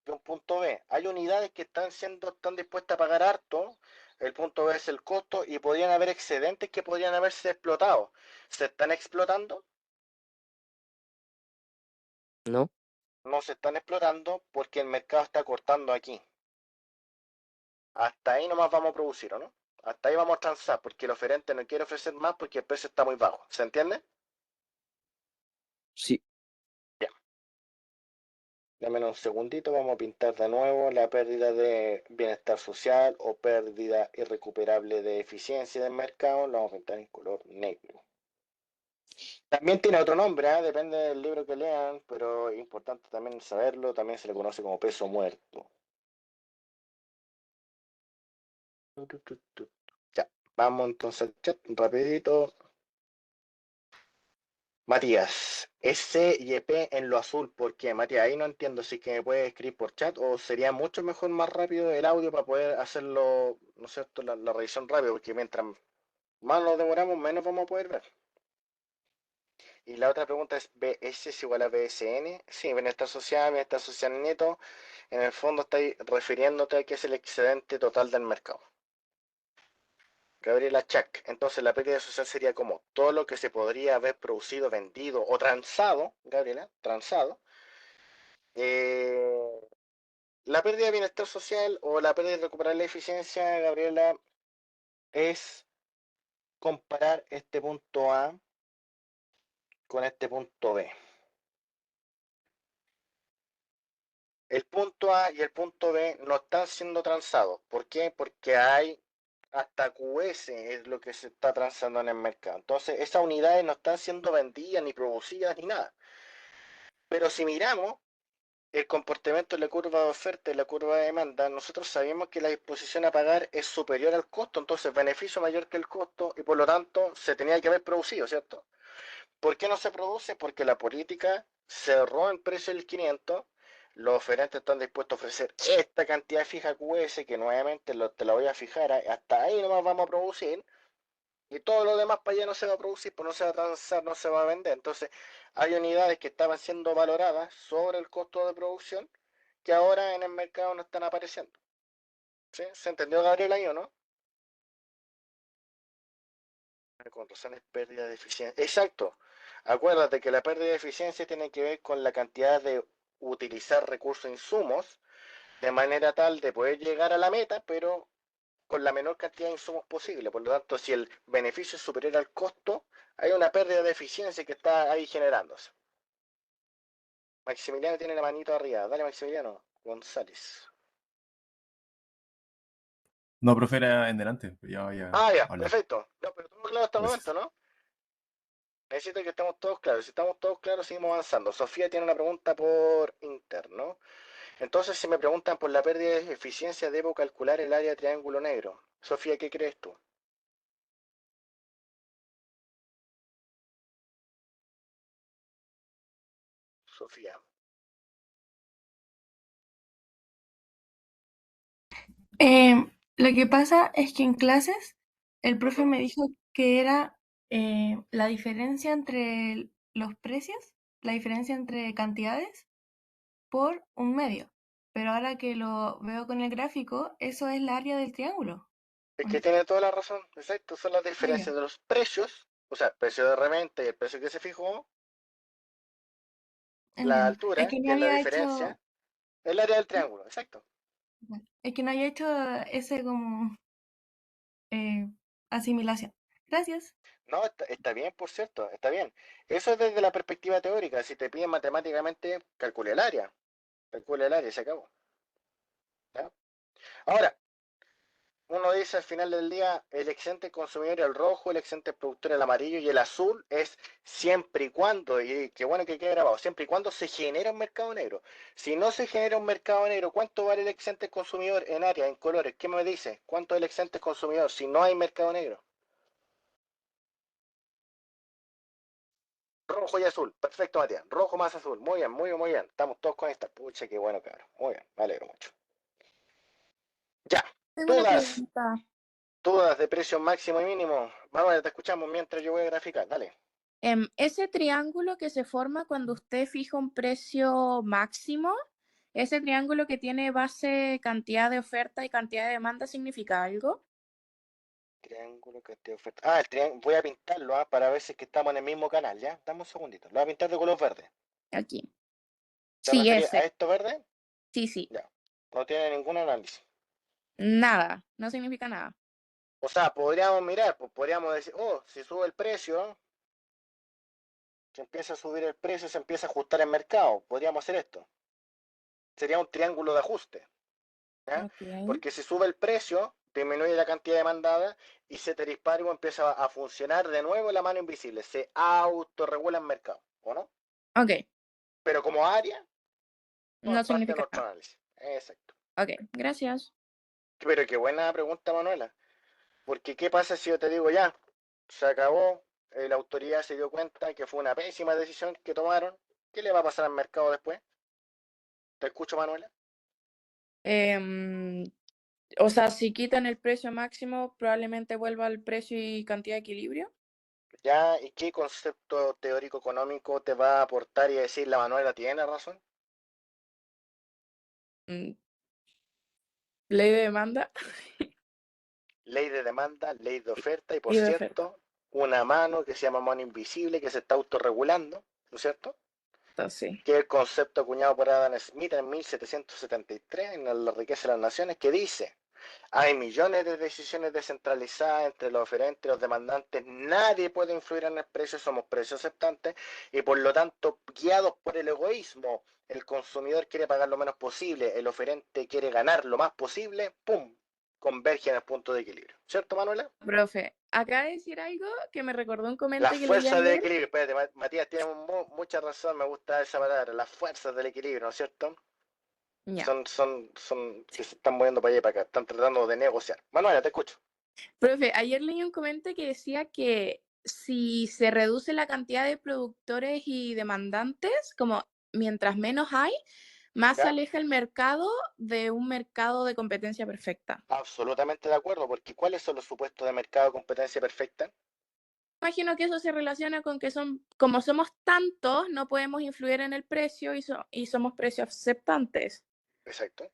y un punto B. Hay unidades que están dispuestas a pagar harto. El punto B es el costo y podrían haber excedentes que podrían haberse explotado. ¿Se están explotando? ¿No? No se están explotando porque el mercado está cortando aquí. Hasta ahí nomás vamos a producir, ¿o no? Hasta ahí vamos a transar porque el oferente no quiere ofrecer más porque el precio está muy bajo. ¿Se entiende? Sí. Ya. Dame un segundito, vamos a pintar de nuevo la pérdida de bienestar social o pérdida irrecuperable de eficiencia del mercado. Lo vamos a pintar en color negro. También tiene otro nombre, ¿eh? Depende del libro que lean, pero es importante también saberlo. También se le conoce como peso muerto. Ya, vamos entonces al chat rapidito. Matías, S y EP en lo azul, ¿por qué? Matías, ahí no entiendo si es que me puedes escribir por chat o sería mucho mejor, más rápido el audio para poder hacerlo, ¿no es cierto?, la revisión rápido, porque mientras más nos demoramos, menos vamos a poder ver. Y la otra pregunta es, ¿BS es igual a BSN? Sí, bienestar social neto, en el fondo estáis refiriéndote a que es el excedente total del mercado. Gabriela Chac. Entonces la pérdida social sería como todo lo que se podría haber producido, vendido o transado, Gabriela, transado. Eh, la pérdida de bienestar social o la pérdida de recuperar la eficiencia, Gabriela, es comparar este punto A con este punto B. El punto A y el punto B no están siendo transados. ¿Por qué? Porque hay hasta QS es lo que se está transando en el mercado. Entonces, esas unidades no están siendo vendidas ni producidas ni nada. Pero si miramos el comportamiento de la curva de oferta y la curva de demanda, nosotros sabemos que la disposición a pagar es superior al costo, entonces beneficio mayor que el costo y por lo tanto se tenía que haber producido, ¿cierto? ¿Por qué no se produce? Porque la política cerró en precio del 500, los oferentes están dispuestos a ofrecer esta cantidad fija QS, que nuevamente te la voy a fijar, hasta ahí nomás vamos a producir, y todo lo demás para allá no se va a producir, pues no se va a transar, no se va a vender. Entonces, hay unidades que estaban siendo valoradas sobre el costo de producción que ahora en el mercado no están apareciendo. ¿Sí? ¿Se entendió, Gabriel, ahí o no? Con razón es pérdida de eficiencia. Exacto. Acuérdate que la pérdida de eficiencia tiene que ver con la cantidad de utilizar recursos e insumos de manera tal de poder llegar a la meta, pero con la menor cantidad de insumos posible. Por lo tanto, si el beneficio es superior al costo, hay una pérdida de eficiencia que está ahí generándose. Maximiliano tiene la manito arriba. Dale, Maximiliano González. No, profe, era en delante. Ya voy a Ya, hablar. perfecto. No, pero todo claro hasta el Gracias. momento, ¿no? Necesito que estemos todos claros. Si estamos todos claros, seguimos avanzando. Sofía tiene una pregunta por interno. Entonces, si me preguntan por la pérdida de eficiencia, debo calcular el área de triángulo negro. Sofía, ¿qué crees tú? Sofía. Lo que pasa es que en clases el profe Ujú. me dijo que era la diferencia entre los precios, la diferencia entre cantidades por un medio. Pero ahora que lo veo con el gráfico, eso es la área del triángulo, Es ¿o que no? tiene toda la razón. Exacto, son las Ah, ya, diferencias de los precios, o sea, el precio de reventa y el precio que se fijó, la entiendo. Es altura, que no que es la había hecho, diferencia, el área del triángulo, exacto. es que no había hecho ese como eh, asimilación. Gracias. No, está bien, por cierto, está bien. Eso es desde la perspectiva teórica. Si te piden matemáticamente, calcule el área y se acabó. ¿Ya? Ahora, uno dice al final del día, el excedente consumidor el rojo, el excedente productor el amarillo y el azul es siempre y cuando, y qué bueno que quede grabado, siempre y cuando se genera un mercado negro. Si no se genera un mercado negro, ¿cuánto vale el excedente consumidor en área, en colores? ¿Qué me dice? ¿Cuánto es el excedente consumidor si no hay mercado negro? Rojo y azul. Perfecto, Matías. Rojo más azul. Muy bien, muy bien, muy bien. Estamos todos con esta. Pucha, qué bueno, cabrón. Muy bien, me alegro mucho. Ya. Tengo una Dudas. pregunta. Dudas de precio máximo y mínimo. Manuel, te escuchamos mientras yo voy a graficar. Dale. Ese triángulo que se forma cuando usted fija un precio máximo, ese triángulo que tiene base cantidad de oferta y cantidad de demanda, ¿significa algo? Triángulo que te oferta. El triángulo. Voy a pintarlo para ver si es que estamos en el mismo canal, ¿ya? Dame un segundito. Lo voy a pintar de color verde. Aquí. ¿Te Sí, referís a ese. esto verde? Sí, sí. Ya. No tiene ningún análisis. Nada. No significa nada. O sea, podríamos mirar, pues podríamos decir, si sube el precio, se empieza a subir el precio, se empieza a ajustar el mercado. Podríamos hacer esto. Sería un triángulo de ajuste. ¿Ya? Ok. Porque si sube el precio, disminuye la cantidad demandada y se te dispara y empieza a funcionar de nuevo la mano invisible. Se autorregula el mercado, ¿o no? Ok. Pero como área, no es No parte de significa nuestro nada. análisis. Exacto. Ok. Gracias. Pero qué buena pregunta, Manuela. Porque ¿qué pasa si yo te digo ya? Se acabó, la autoridad se dio cuenta que fue una pésima decisión que tomaron. ¿Qué le va a pasar al mercado después? ¿Te escucho, Manuela? Em, o sea, si quitan el precio máximo, probablemente vuelva al precio y cantidad de equilibrio. ¿Ya? ¿Y qué concepto teórico económico te va a aportar y decir la Manuela tiene razón? Mm, Ley de demanda. ley de demanda, ley de oferta y, por Y de cierto, una mano que se llama mano invisible que se está autorregulando, ¿no es cierto? Sí. Que es el concepto acuñado por Adam Smith en 1773 en La riqueza de las naciones, que dice: hay millones de decisiones descentralizadas entre los oferentes y los demandantes, nadie puede influir en el precio, somos precios aceptantes y por lo tanto guiados por el egoísmo. El consumidor quiere pagar lo menos posible, el oferente quiere ganar lo más posible, ¡pum! Converge en el punto de equilibrio. ¿Cierto, Manuela? Profe, acaba de decir algo que me recordó un Las comentario que leí fuerzas de ayer. equilibrio, espérate, Matías tiene mucha razón, me gusta esa palabra, las fuerzas del equilibrio, ¿no es cierto? Ya. Son que se están moviendo para allá y para acá, están tratando de negociar. Manuela, te escucho. Profe, ayer leí un comentario que decía que si se reduce la cantidad de productores y demandantes, como mientras menos hay, más se ¿Ya? aleja el mercado de un mercado de competencia perfecta. Absolutamente de acuerdo, porque ¿cuáles son los supuestos de mercado de competencia perfecta? Imagino que eso se relaciona con que como somos tantos, no podemos influir en el precio y somos precios aceptantes. Exacto,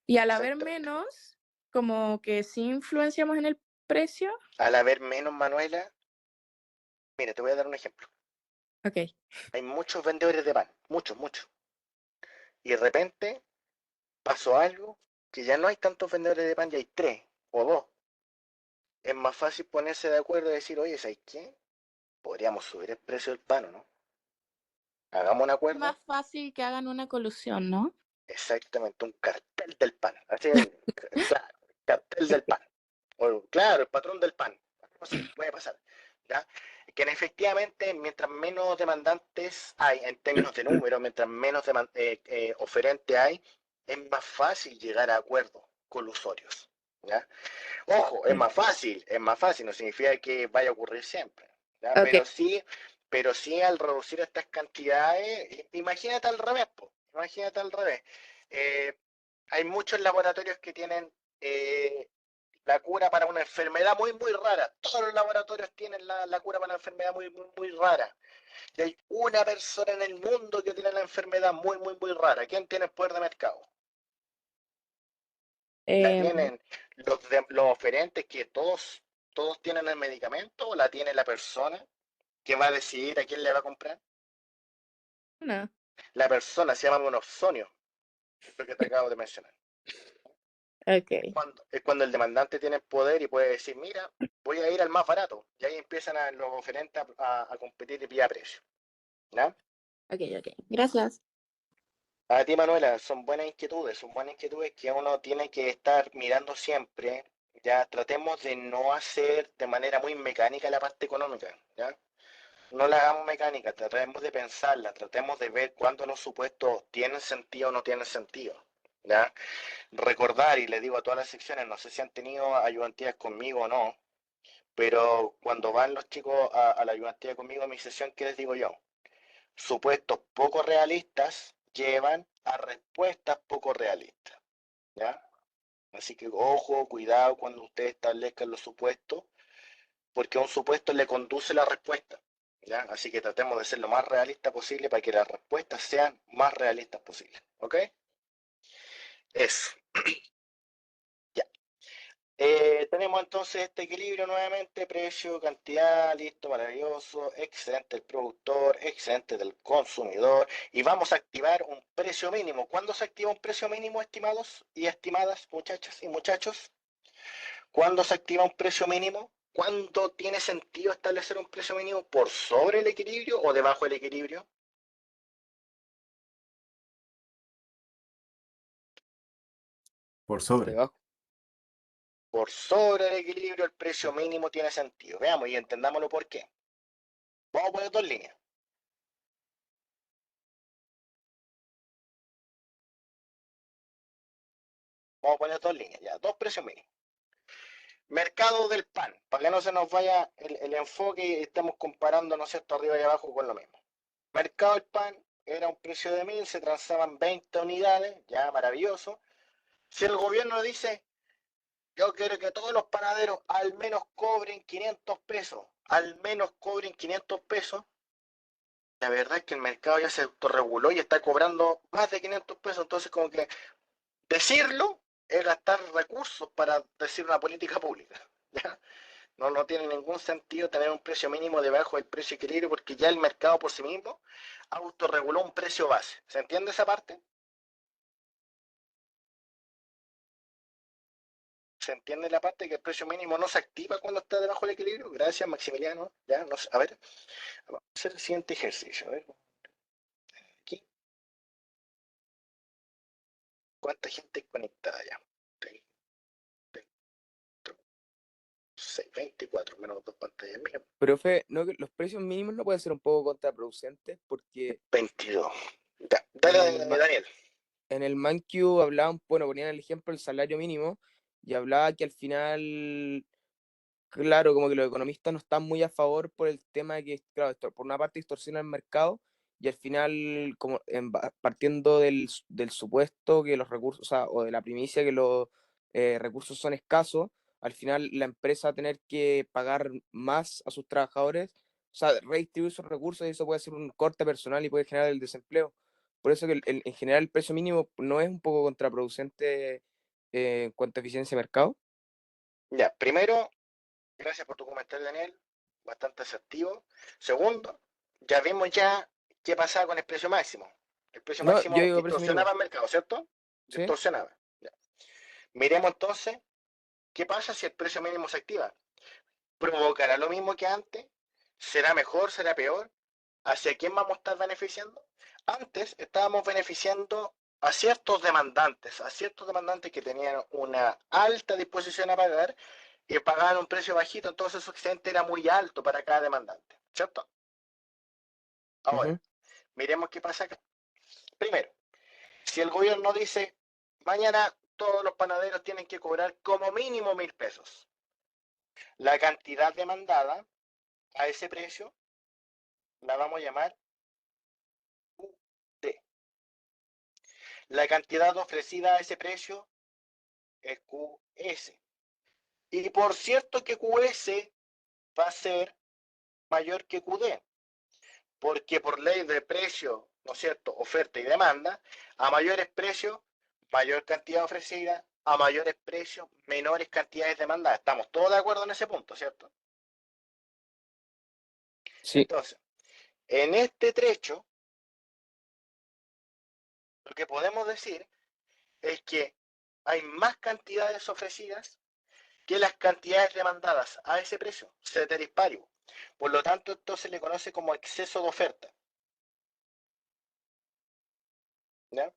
Y al haber exactamente. menos, como que sí influenciamos en el precio. Al haber menos, Manuela, mira, te voy a dar un ejemplo. Ok. Hay muchos vendedores de pan, muchos. Y de repente pasó algo que ya no hay tantos vendedores de pan, ya hay 3 o 2. Es más fácil ponerse de acuerdo y decir, oye, ¿sabes qué? Podríamos subir el precio del pan, ¿o no? Hagamos un Es más acuerdo. fácil que hagan una colusión, ¿no? Exactamente, un cartel del pan. Así, claro, cartel del pan. O, claro, el patrón del pan. Así, puede pasar. ¿Ya? Que efectivamente, mientras menos demandantes hay en términos de número, mientras menos oferente hay, es más fácil llegar a acuerdos colusorios. ¿Ya? Ojo, es más fácil, no significa que vaya a ocurrir siempre. ¿Ya? Ok. Pero sí al reducir estas cantidades, imagínate al revés, imagínate al revés. Eh, hay muchos laboratorios que tienen la cura para una enfermedad muy rara. Todos los laboratorios tienen la cura para una enfermedad muy rara. Y hay una persona en el mundo que tiene la enfermedad muy rara. ¿Quién tiene el poder de mercado? ¿La Em, tienen los oferentes que todos tienen el medicamento o la tiene la persona que va a decidir a quién le va a comprar? no. La persona se llama monopsonio, lo que te acabo de mencionar. Ok. Es cuando el demandante tiene el poder y puede decir, mira, voy a ir al más barato. Y ahí empiezan los oferentes a competir vía precio. ¿Ya? Ok. Gracias. A ti, Manuela, son buenas inquietudes que uno tiene que estar mirando siempre. Ya tratemos de no hacer de manera muy mecánica la parte económica. ¿Ya? No la hagamos mecánica, tratemos de pensarla, tratemos de ver cuándo los supuestos tienen sentido o no tienen sentido. ¿Ya? Recordar, y le digo a todas las secciones, no sé si han tenido ayudantías conmigo o no, pero cuando van los chicos a la ayudantía conmigo a mi sesión, ¿qué les digo yo? Supuestos poco realistas llevan a respuestas poco realistas. ¿Ya? Así que ojo, cuidado cuando ustedes establezcan los supuestos, porque a un supuesto le conduce la respuesta. ¿Ya? Así que tratemos de ser lo más realista posible para que las respuestas sean más realistas posible. ¿Ok? Eso. Ya. Tenemos entonces este equilibrio nuevamente, precio, cantidad, listo, maravilloso, excelente el productor, excelente del consumidor, y vamos a activar un precio mínimo. ¿Cuándo se activa un precio mínimo, estimados y estimadas muchachas y muchachos? ¿Cuándo se activa un precio mínimo? ¿Cuándo tiene sentido establecer un precio mínimo? ¿Por sobre el equilibrio o debajo del equilibrio? Por sobre. Debajo. Por sobre el equilibrio el precio mínimo tiene sentido. Veamos y entendámoslo por qué. Vamos a poner 2 líneas. Vamos a poner 2 líneas, ya, 2 precios mínimos. Mercado del pan, para que no se nos vaya el enfoque y estemos comparando, ¿no es cierto?, arriba y abajo con lo mismo. Mercado del pan era un precio de 1000, se transaban 20 unidades, ya maravilloso. Si el gobierno dice, yo quiero que todos los panaderos al menos cobren 500 pesos, al menos cobren 500 pesos, la verdad es que el mercado ya se autorreguló y está cobrando más de 500 pesos, entonces como que decirlo es gastar recursos para decir una política pública. ¿Ya? No tiene ningún sentido tener un precio mínimo debajo del precio equilibrio porque ya el mercado por sí mismo autorreguló un precio base. ¿Se entiende esa parte? ¿Se entiende la parte que el precio mínimo no se activa cuando está debajo del equilibrio? Gracias, Maximiliano. Ya, no sé. A ver, vamos a hacer el siguiente ejercicio. A ver, aquí. ¿Cuánta gente hay conectada ya? 6, 24, menos dos pantallas mías. Profe, ¿no, que los precios mínimos no pueden ser un poco contraproducentes? Porque 22. Ya, en dale, el, Daniel. en el ManQ hablaban, bueno, ponían el ejemplo del salario mínimo y hablaba que al final, claro, como que los economistas no están muy a favor por el tema de que, claro, por una parte distorsiona el mercado y al final, como partiendo del supuesto que los recursos, o sea, o de la primicia que los recursos son escasos, al final la empresa va a tener que pagar más a sus trabajadores, o sea, redistribuir sus recursos y eso puede ser un corte personal y puede generar el desempleo. Por eso que en general el precio mínimo no es un poco contraproducente en cuanto a eficiencia de mercado. Ya, primero, gracias por tu comentario, Daniel. Bastante asertivo. Segundo, ya vimos ya qué pasaba con el precio máximo. El precio No, yo máximo digo precio mínimo, distorsionaba el mercado, ¿cierto? ¿sí? Distorsionaba. Ya. Miremos entonces qué pasa si el precio mínimo se activa. ¿Provocará lo mismo que antes? ¿Será mejor? ¿Será peor? ¿Hacia quién vamos a estar beneficiando? Antes estábamos beneficiando a ciertos demandantes que tenían una alta disposición a pagar y pagaban un precio bajito, entonces su excedente era muy alto para cada demandante, ¿cierto? Ahora, Ujú. miremos qué pasa acá. Primero, si el gobierno dice, mañana todos los panaderos tienen que cobrar como mínimo 1.000 pesos, la cantidad demandada a ese precio la vamos a llamar QD. La cantidad ofrecida a ese precio es QS. Y por cierto que QS va a ser mayor que QD, porque por ley de precio, ¿no es cierto?, oferta y demanda, a mayores precios, mayor cantidad ofrecida, a mayores precios, menores cantidades demandadas. Estamos todos de acuerdo en ese punto, ¿cierto? Sí, Entonces, en este trecho, lo que podemos decir es que hay más cantidades ofrecidas que las cantidades demandadas a ese precio, ceteris paribus. Por lo tanto, esto se le conoce como exceso de oferta. ¿Ya?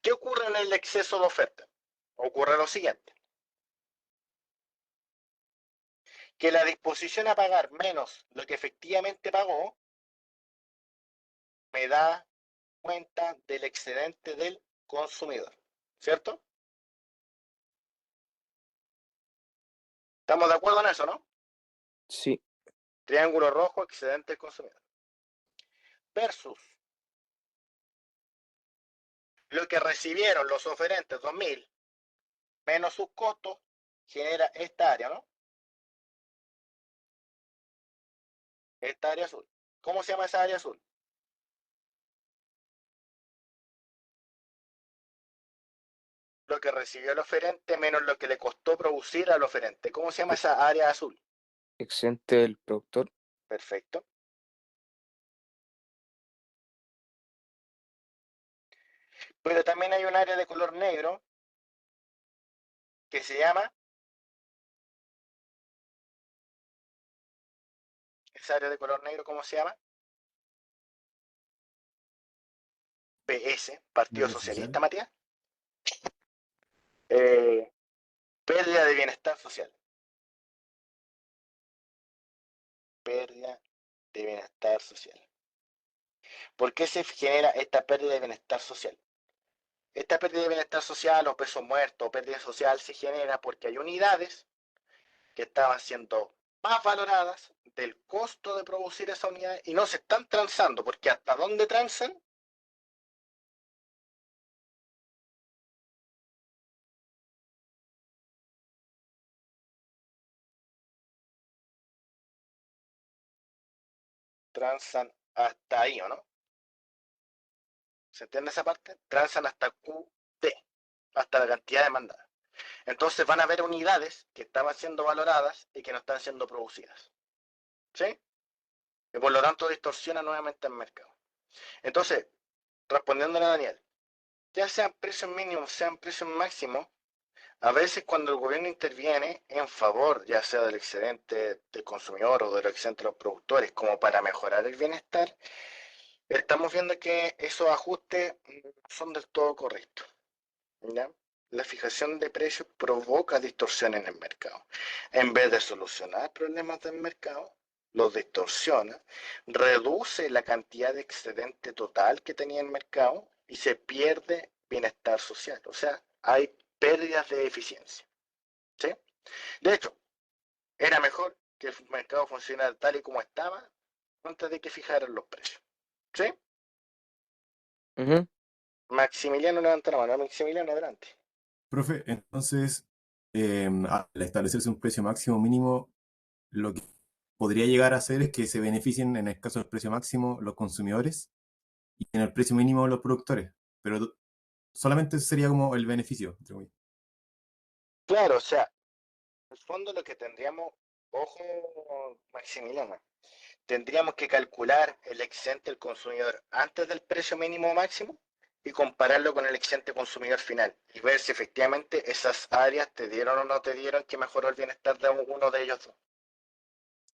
¿Qué ocurre en el exceso de oferta? Ocurre lo siguiente, que la disposición a pagar menos lo que efectivamente pagó me da cuenta del excedente del consumidor, ¿cierto? ¿Estamos de acuerdo en eso, no? sí, Triángulo rojo, excedente del consumidor. Versus lo que recibieron los oferentes 2.000 menos sus costos, genera esta área, ¿no? Esta área azul. ¿Cómo se llama esa área azul? Lo que recibió el oferente menos lo que le costó producir al oferente. ¿Cómo se llama esa área azul? excedente del productor. Perfecto. Pero también hay un área de color negro que se llama, esa área de color negro, ¿cómo se llama? PS, Partido ¿Área Socialista, social? Matías. Eh, pérdida de bienestar social. Pérdida de bienestar social. ¿Por qué se genera esta pérdida de bienestar social? Esta pérdida de bienestar social o peso muerto o pérdida social se genera porque hay unidades que estaban siendo más valoradas del costo de producir esa unidad y no se están transando, porque hasta dónde transan, transan hasta ahí, ¿o no? ¿Se entiende esa parte? Transan hasta QD. hasta la cantidad demandada. Entonces van a haber unidades que estaban siendo valoradas y que no están siendo producidas. ¿Sí? Y por lo tanto distorsiona nuevamente el mercado. Entonces, respondiéndole a Daniel, ya sean precios mínimos, sean precios máximos, a veces cuando el gobierno interviene en favor, ya sea del excedente del consumidor o del excedente de los productores, como para mejorar el bienestar, estamos viendo que esos ajustes son del todo correctos. ¿Ya? La fijación de precios provoca distorsiones en el mercado. En vez de solucionar problemas del mercado, los distorsiona, reduce la cantidad de excedente total que tenía el mercado y se pierde bienestar social. O sea, hay pérdidas de eficiencia. ¿Sí? De hecho, era mejor que el mercado funcionara tal y como estaba antes de que fijaran los precios. ¿Sí? Ujú. Maximiliano levanta la mano. Maximiliano, adelante. Profe, entonces, al establecerse un precio máximo mínimo, lo que podría llegar a hacer es que se beneficien, en el caso del precio máximo, los consumidores y en el precio mínimo los productores. Pero solamente sería como el beneficio, entre comillas. Claro, o sea, en el fondo lo que tendríamos, ojo, Maximiliano, tendríamos que calcular el excedente del consumidor antes del precio mínimo máximo y compararlo con el excedente consumidor final y ver si efectivamente esas áreas te dieron o no te dieron que mejoró el bienestar de uno de ellos dos.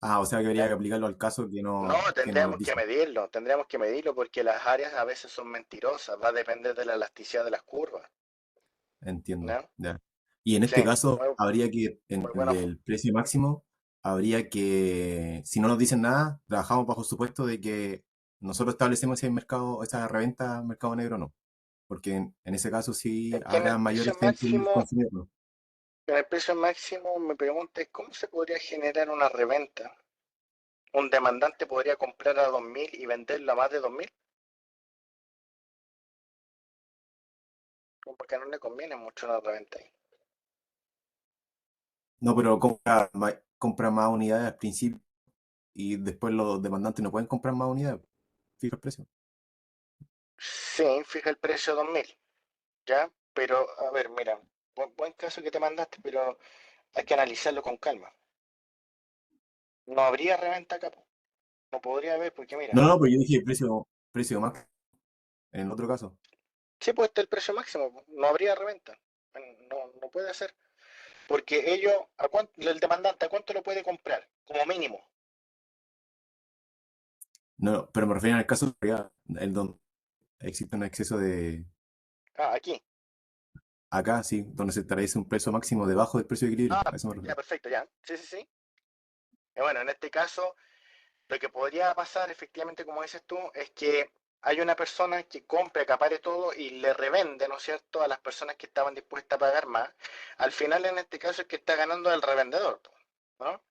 Ah, o sea que habría ¿Ya? que aplicarlo al caso No, que no nos tendríamos que medirlo porque las áreas a veces son mentirosas, va a depender de la elasticidad de las curvas. entiendo. ¿No? Ya. Y en Sí, este caso, muy, habría que, muy en el bueno. del precio máximo, habría que, si no nos dicen nada, trabajamos bajo el supuesto de que nosotros establecemos ese mercado, esa reventa, mercado negro, no. Porque en ese caso sí Es que habrá mayor excedente del consumidor, ¿no? en el precio máximo me pregunta es cómo se podría generar una reventa. ¿Un demandante podría comprar a 2.000 y venderlo a más de 2.000? Porque no le conviene mucho una reventa ahí. No, pero compra más unidades al principio y después los demandantes no pueden comprar más unidades. Fija el precio. Sí, fija el precio 2.000, ¿ya? Pero, a ver, mira, buen caso que te mandaste, pero hay que analizarlo con calma. No habría reventa acá, po. No podría haber, porque mira, No, pero yo dije precio más en el otro caso. sí, pues este es el precio máximo, po. No habría reventa. No, no puede ser. Porque ellos, el demandante, ¿a cuánto lo puede comprar? Como mínimo. No, pero me refiero al caso de el donde existe un exceso de, Ah, aquí. acá sí, donde se establece un precio máximo debajo del precio de equilibrio. Ah, A eso me ya, refiero. perfecto, ya. Sí, sí, sí. Y bueno, en este caso, lo que podría pasar, efectivamente, como dices tú, es que hay una persona que compra, acapare todo y le revende, ¿no es cierto?, a las personas que estaban dispuestas a pagar más. Al final, en este caso, es que está ganando el revendedor, ¿no?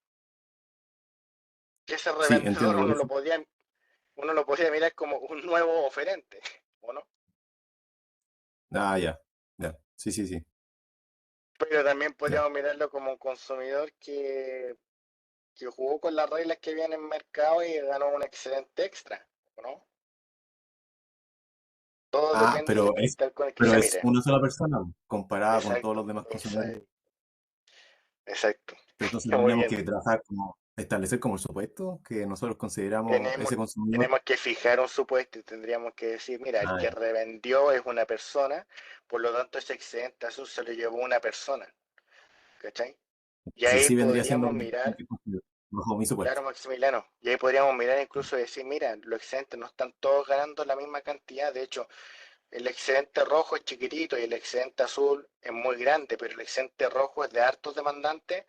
Y ese Sí, revendedor entiendo por eso. uno lo podría mirar como un nuevo oferente, ¿o no? Ah, ya, ya. Sí, sí, sí. Pero también Ya. podríamos mirarlo como un consumidor que jugó con las reglas que había en el mercado y ganó un excedente extra, ¿no? Todo Ah, depende del cristal con el que pero se es mire. una sola persona comparada con todos Exacto, los demás consumidores. exacto. Pero entonces Muy tendríamos bien. que trabajar como, establecer como el supuesto que nosotros consideramos Tenemos, ese consumidor. tenemos que fijar un supuesto y tendríamos que decir, mira, el Ah, que ya. revendió es una persona, por lo tanto ese excedente azul se lo llevó una persona, ¿cachai? Y Sí, ahí sí vendría siendo podríamos mirar, cualquier consumidor, bajo mi claro, supuesto. Maximiliano, y ahí podríamos mirar incluso y decir, mira, los excedentes no están todos ganando la misma cantidad, de hecho, el excedente rojo es chiquitito y el excedente azul es muy grande, pero el excedente rojo es de hartos demandantes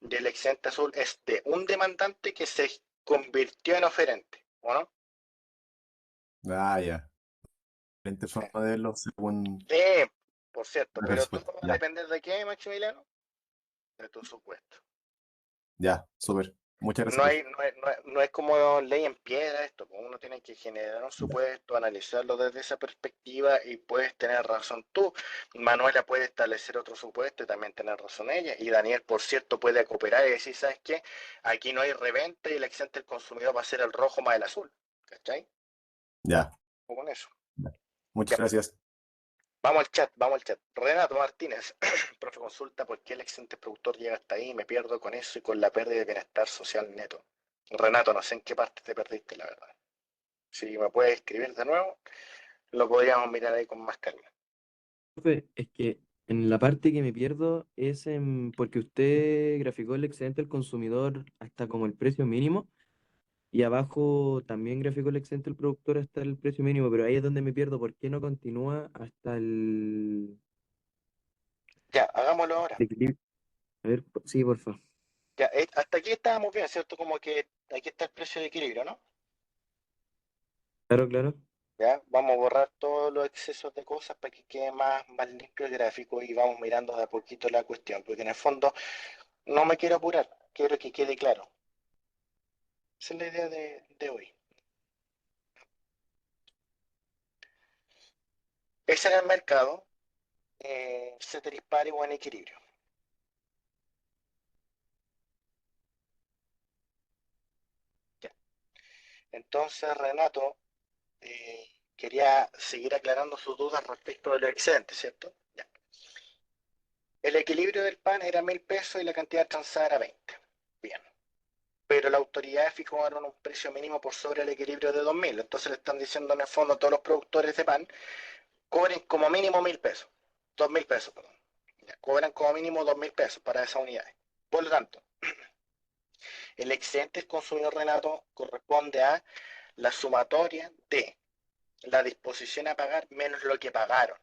y el excedente azul es de un demandante que se convirtió en oferente, ¿o no? Ah, ya. Diferente Sí. forma de verlo según Por cierto, el pero todo presupuesto. va a Ya, depender de qué, Maximiliano, de tu supuesto. ya, súper. Muchas gracias, No profe. hay, no es como ley en piedra esto, pues uno tiene que generar un Ya. supuesto, analizarlo desde esa perspectiva y puedes tener razón tú. Manuela puede establecer otro supuesto y también tener razón ella. Y Daniel, por cierto, puede cooperar y decir, ¿sabes qué? Aquí no hay reventa y el excedente del consumidor va a ser el rojo más el azul. ¿Cachai? Ya, O con eso. ya. Muchas Ya, gracias. Vamos al chat. Renato Martínez, profe, consulta por qué el excedente productor llega hasta ahí, me pierdo con eso y con la pérdida de bienestar social neto. Renato, no sé en qué parte te perdiste, la verdad. Si me puedes escribir de nuevo, lo podríamos mirar ahí con más calma. Profe, es que en la parte que me pierdo es porque usted graficó el excedente del consumidor hasta como el precio mínimo y abajo también graficó el excedente del productor hasta el precio mínimo, pero ahí es donde me pierdo. ¿Por qué no continúa hasta el Ya, hagámoslo ahora. equilibrio? A ver, sí, por favor. Ya, hasta aquí estábamos bien, ¿cierto? Como que aquí está el precio de equilibrio, ¿no? Claro, claro. Ya, vamos a borrar todos los excesos de cosas para que quede más limpio el gráfico y vamos mirando de a poquito la cuestión, porque en el fondo no me quiero apurar, quiero que quede claro. Esa es la idea de hoy. Ese era el mercado, ceteris paribus en equilibrio. Ya. Entonces, Renato quería seguir aclarando sus dudas respecto de los excedentes, ¿cierto? Ya. El equilibrio del pan era 1.000 pesos y la cantidad transada era 20. Bien. Pero la autoridad fijaron un precio mínimo por sobre el equilibrio de 2.000. Entonces le están diciendo en el fondo a todos los productores de pan, cobren como mínimo 1.000 pesos. 2.000 pesos, perdón. Ya, cobran como mínimo 2.000 pesos para esas unidades. Por lo tanto, el excedente del consumidor, Renato, corresponde a la sumatoria de la disposición a pagar menos lo que pagaron.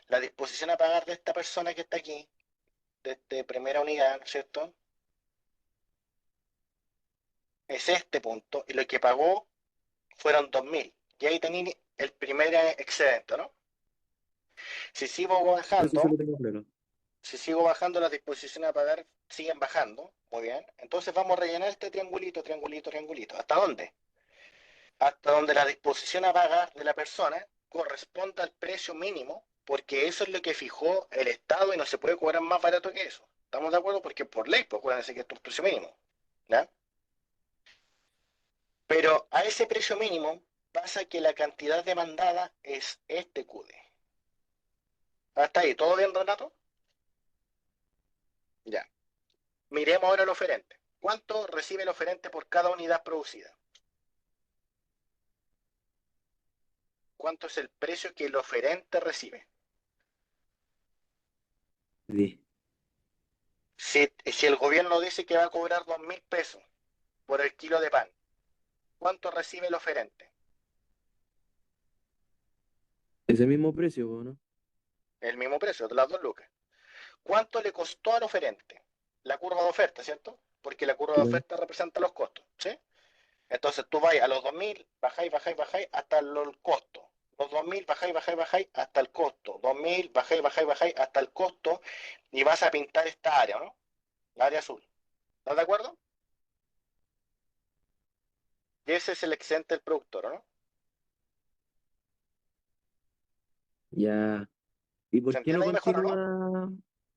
La disposición a pagar de esta persona que está aquí, de esta primera unidad, ¿no es cierto? Es este punto, y lo que pagó fueron 2.000. Y ahí tenéis el primer excedente, ¿no? Si sigo Eso sí bajando, lo tengo claro. si sigo bajando, las disposiciones a pagar siguen bajando. Muy bien. Entonces vamos a rellenar este triangulito, triangulito, triangulito. ¿Hasta dónde? Hasta donde la disposición a pagar de la persona corresponda al precio mínimo, porque eso es lo que fijó el Estado y no se puede cobrar más barato que eso. ¿Estamos de acuerdo? Porque por ley, pues acuérdense que esto es precio mínimo. ¿Ya? Pero a ese precio mínimo pasa que la cantidad demandada es este QD. Hasta ahí, ¿todo bien, Renato? Ya. Miremos ahora el oferente. ¿Cuánto recibe el oferente por cada unidad producida? ¿Cuánto es el precio que el oferente recibe? Sí. Si el gobierno dice que va a cobrar 2.000 pesos por el kilo de pan, ¿cuánto recibe el oferente? Ese mismo precio, po, ¿no? El mismo precio, de las 2 lucas. ¿Cuánto le costó al oferente? La curva de oferta, ¿cierto? Porque la curva de Claro. oferta representa los costos, ¿sí? Entonces tú vais a los 2.000, bajáis, bajáis, bajáis hasta el costo. Los 2.000, bajáis, bajáis, bajáis hasta el costo. 2.000, bajáis, bajáis, bajáis hasta el costo y vas a pintar esta área, ¿no? La área azul. ¿Estás de acuerdo? Y ese es el excedente del productor, ¿no? Ya. ¿Y ¿Se por qué no entiende ahí mejor o no? continúa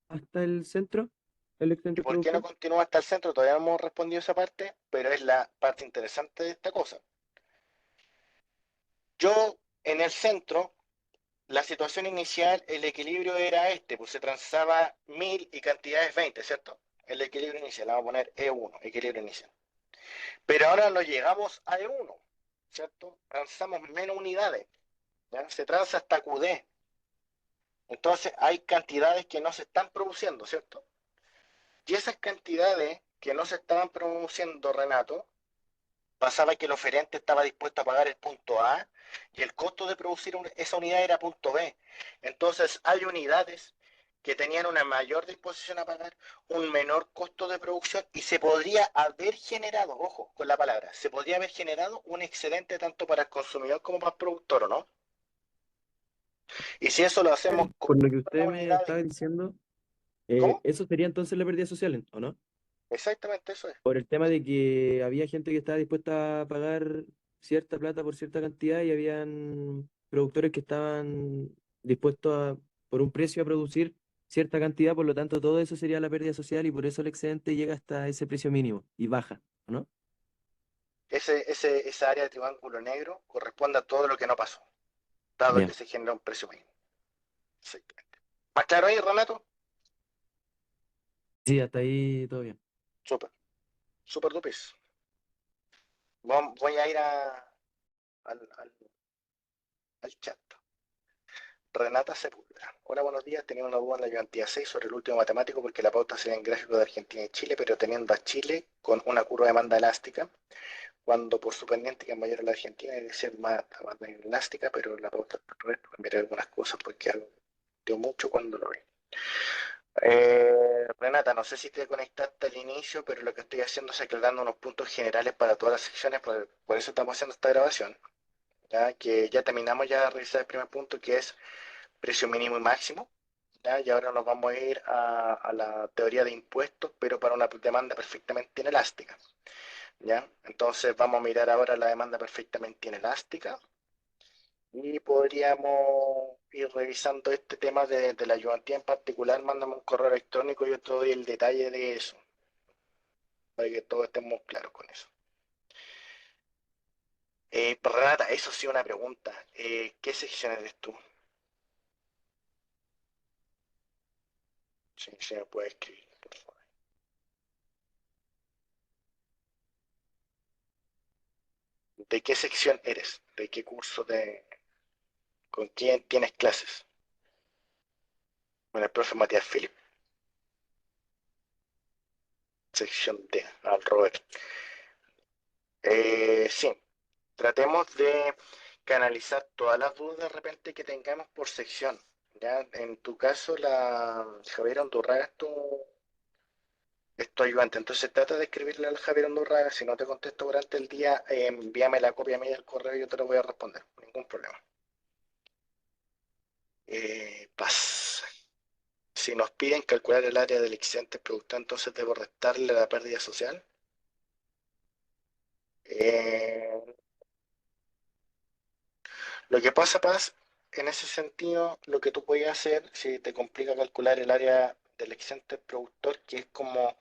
hasta el centro el ¿Y excedente por qué no productor? continúa hasta el centro? Todavía no hemos respondido esa parte, pero es la parte interesante de esta cosa. Yo, en el centro, la situación inicial, el equilibrio era este, pues se transaba 1.000 y cantidades 20, ¿cierto? El equilibrio inicial, vamos a poner E1, equilibrio inicial. Pero ahora no llegamos a E1, ¿cierto? Transamos menos unidades, ¿ya? Se transa hasta QD. Entonces hay cantidades que no se están produciendo, ¿cierto? Y esas cantidades que no se estaban produciendo, Renato, pasaba que el oferente estaba dispuesto a pagar el punto A y el costo de producir esa unidad era punto B. Entonces hay unidades que tenían una mayor disposición a pagar, un menor costo de producción y se podría haber generado, ojo con la palabra, se podría haber generado un excedente tanto para el consumidor como para el productor, ¿o no? Y si eso lo hacemos con Por lo que las usted me unidades, estaba diciendo, ¿cómo? eso sería entonces la pérdida social, ¿o no? Exactamente eso es. Por el tema de que había gente que estaba dispuesta a pagar cierta plata por cierta cantidad y habían productores que estaban dispuestos por un precio a producir cierta cantidad, por lo tanto todo eso sería la pérdida social y por eso el excedente llega hasta ese precio mínimo y baja, ¿o no? Esa área de triángulo negro corresponde a todo lo que no pasó, dado Ya. que se genera un precio mínimo. Exactamente. ¿Más claro ahí, Renato? Sí, hasta ahí todo bien. Súper, súper dupis. Voy a ir al, al, al chat. Renata Sepúlveda. Hola, buenos días. Tenía una duda en la ayudantía 6 sobre el último matemático porque la pauta sería en gráfico de Argentina y Chile, pero teniendo a Chile con una curva de banda elástica, cuando por su pendiente que es mayor a la Argentina debe ser más banda elástica, pero la pauta cambiaré algunas cosas porque algo dio mucho cuando lo vi. Renata, no sé si te conectaste al inicio, pero lo que estoy haciendo es aclarando unos puntos generales para todas las secciones, por eso estamos haciendo esta grabación, ya que ya terminamos ya de revisar el primer punto que es precio mínimo y máximo, ¿ya? Y ahora nos vamos a ir a la teoría de impuestos, pero para una demanda perfectamente inelástica, ¿ya? Entonces vamos a mirar ahora la demanda perfectamente inelástica y podríamos ir revisando este tema de la ayudantía en particular. Mándame un correo electrónico y yo te doy el detalle de eso, para que todos estemos claros con eso. Renata, eso sí una pregunta. ¿Qué sección eres tú? Si me puedes escribir, por favor. ¿De qué sección eres? ¿De qué curso con quién tienes clases? Con el profe Matías Philip. Sección D, al Robert. Sí, tratemos de canalizar todas las dudas de repente que tengamos por sección. Ya, en tu caso, la Javier Andurraga es tu ayudante, entonces trata de escribirle al Javier Andurraga. Si no te contesto durante el día, envíame la copia mía del correo y yo te lo voy a responder, ningún problema. Paz. Si nos piden calcular el área del excedente productor, entonces debo restarle la pérdida social. Eh, lo que pasa, Paz, en ese sentido, lo que tú puedes hacer, si te complica calcular el área del excedente productor, que es como,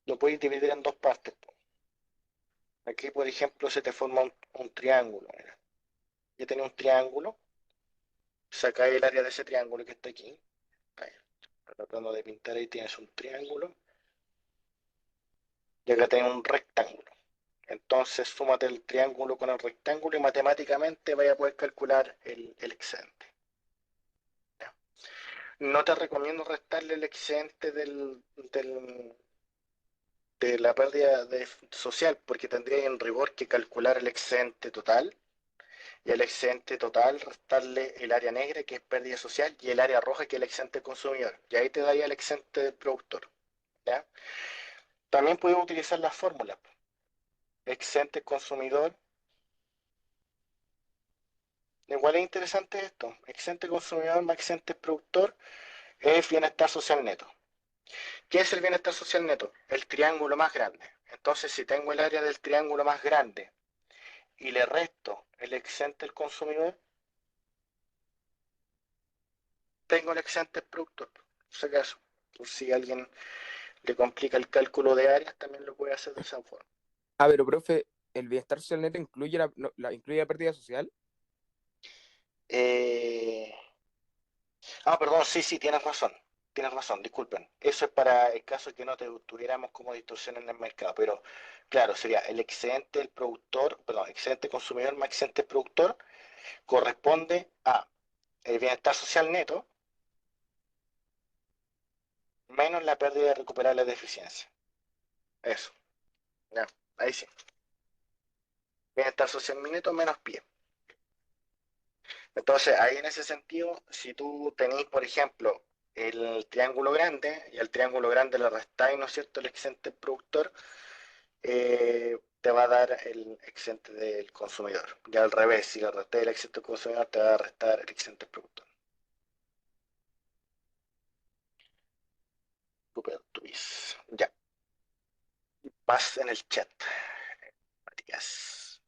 lo puedes dividir en dos partes, po. Aquí, por ejemplo, se te forma un triángulo. Mira. Ya tienes un triángulo, sacáis el área de ese triángulo que está aquí. Ahí, tratando de pintar ahí tienes un triángulo. Y acá tienes un rectángulo. Entonces, súmate el triángulo con el rectángulo y matemáticamente vaya a poder calcular el excedente. ¿Ya? No te recomiendo restarle el excedente de la pérdida social, porque tendría en rigor que calcular el excedente total y el excedente total restarle el área negra, que es pérdida social, y el área roja, que es el excedente consumidor. Y ahí te daría el excedente del productor. ¿Ya? También puedes utilizar las fórmulas. Excedente consumidor. Igual es interesante esto. Excedente consumidor más excedente productor es bienestar social neto. ¿Qué es el bienestar social neto? El triángulo más grande. Entonces, si tengo el área del triángulo más grande y le resto el excedente del consumidor, tengo el excedente del productor. Por si acaso, por si a alguien le complica el cálculo de áreas, también lo puede hacer de esa forma. Ah, pero profe, ¿el bienestar social neto incluye incluye la pérdida social? Eh, perdón, sí, tienes razón. Tienes razón, disculpen. Eso es para el caso de que no tuviéramos como distorsión en el mercado. Pero claro, sería el excedente del productor, perdón, excedente consumidor más excedente productor corresponde a el bienestar social neto menos la pérdida de recuperable de eficiencia. Eso, ya, ahí sí. Bienestar social neto menos pie. Entonces, ahí en ese sentido, si tú tenés, por ejemplo, el triángulo grande y al triángulo grande le restáis, ¿no es cierto?, el excedente productor, te va a dar el excedente del consumidor. Y al revés, si le restáis el excedente del consumidor, te va a restar el excedente del productor. Super tuis. Ya, vas en el chat, Matías.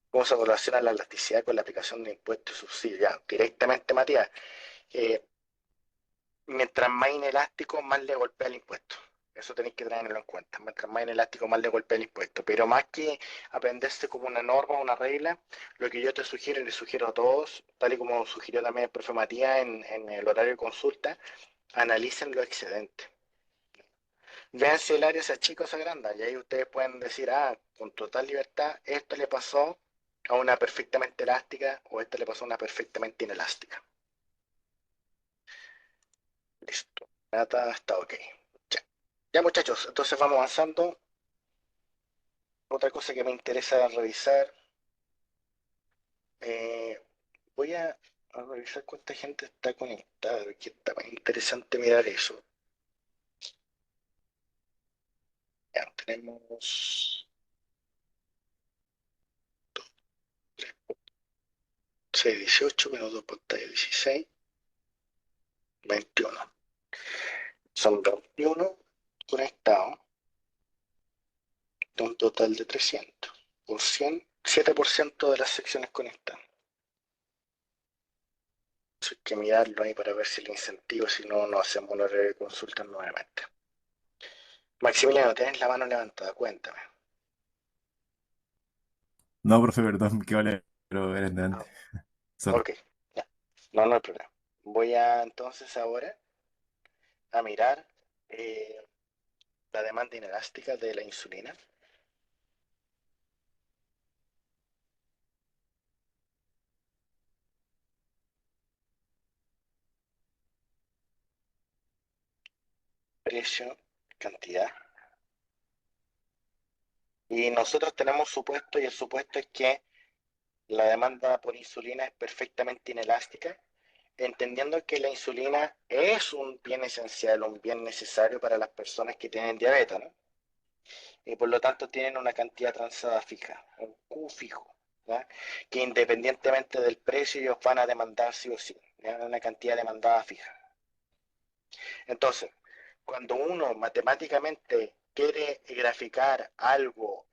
¿Cómo se relaciona la elasticidad con la aplicación de impuestos y subsidios? Ya, directamente, Matías. Mientras más inelástico, más le golpea el impuesto. Eso tenéis que tenerlo en cuenta. Mientras más inelástico, más le golpea el impuesto. Pero más que aprenderse como una norma, una regla, lo que yo te sugiero y les sugiero a todos, tal y como sugirió también el profe Matías en el horario de consulta, analicen los excedentes. Vean si el área se achica o se agranda. Y ahí ustedes pueden decir, con total libertad, esto le pasó a una perfectamente elástica o esto le pasó a una perfectamente inelástica. Listo. Data está ok. Ya. Ya, muchachos, entonces vamos avanzando. Otra cosa que me interesa revisar. eh, voy a revisar cuánta gente está conectada, que está más interesante mirar eso. Ya, tenemos 6, 18, menos 2 pantallas, 16, 21. Son 21 conectados de un total de 300. Por 100, 7% de las secciones conectadas. Hay que mirarlo ahí para ver si el incentivo, si no, no hacemos una consulta nuevamente. Maximiliano, tienes la mano levantada, cuéntame. No, profe, perdón, que vale, pero eres de antes. Sorry. Ok, ya. No, no hay problema. Voy a entonces ahora a mirar la demanda inelástica de la insulina. Precio, cantidad. Y nosotros tenemos supuesto, y el supuesto es que la demanda por insulina es perfectamente inelástica, entendiendo que la insulina es un bien esencial, un bien necesario para las personas que tienen diabetes, ¿no? Y por lo tanto tienen una cantidad transada fija, un Q fijo, ¿ya? Que independientemente del precio ellos van a demandar sí o sí, ¿ya? Una cantidad demandada fija. Entonces, cuando uno matemáticamente quiere graficar algo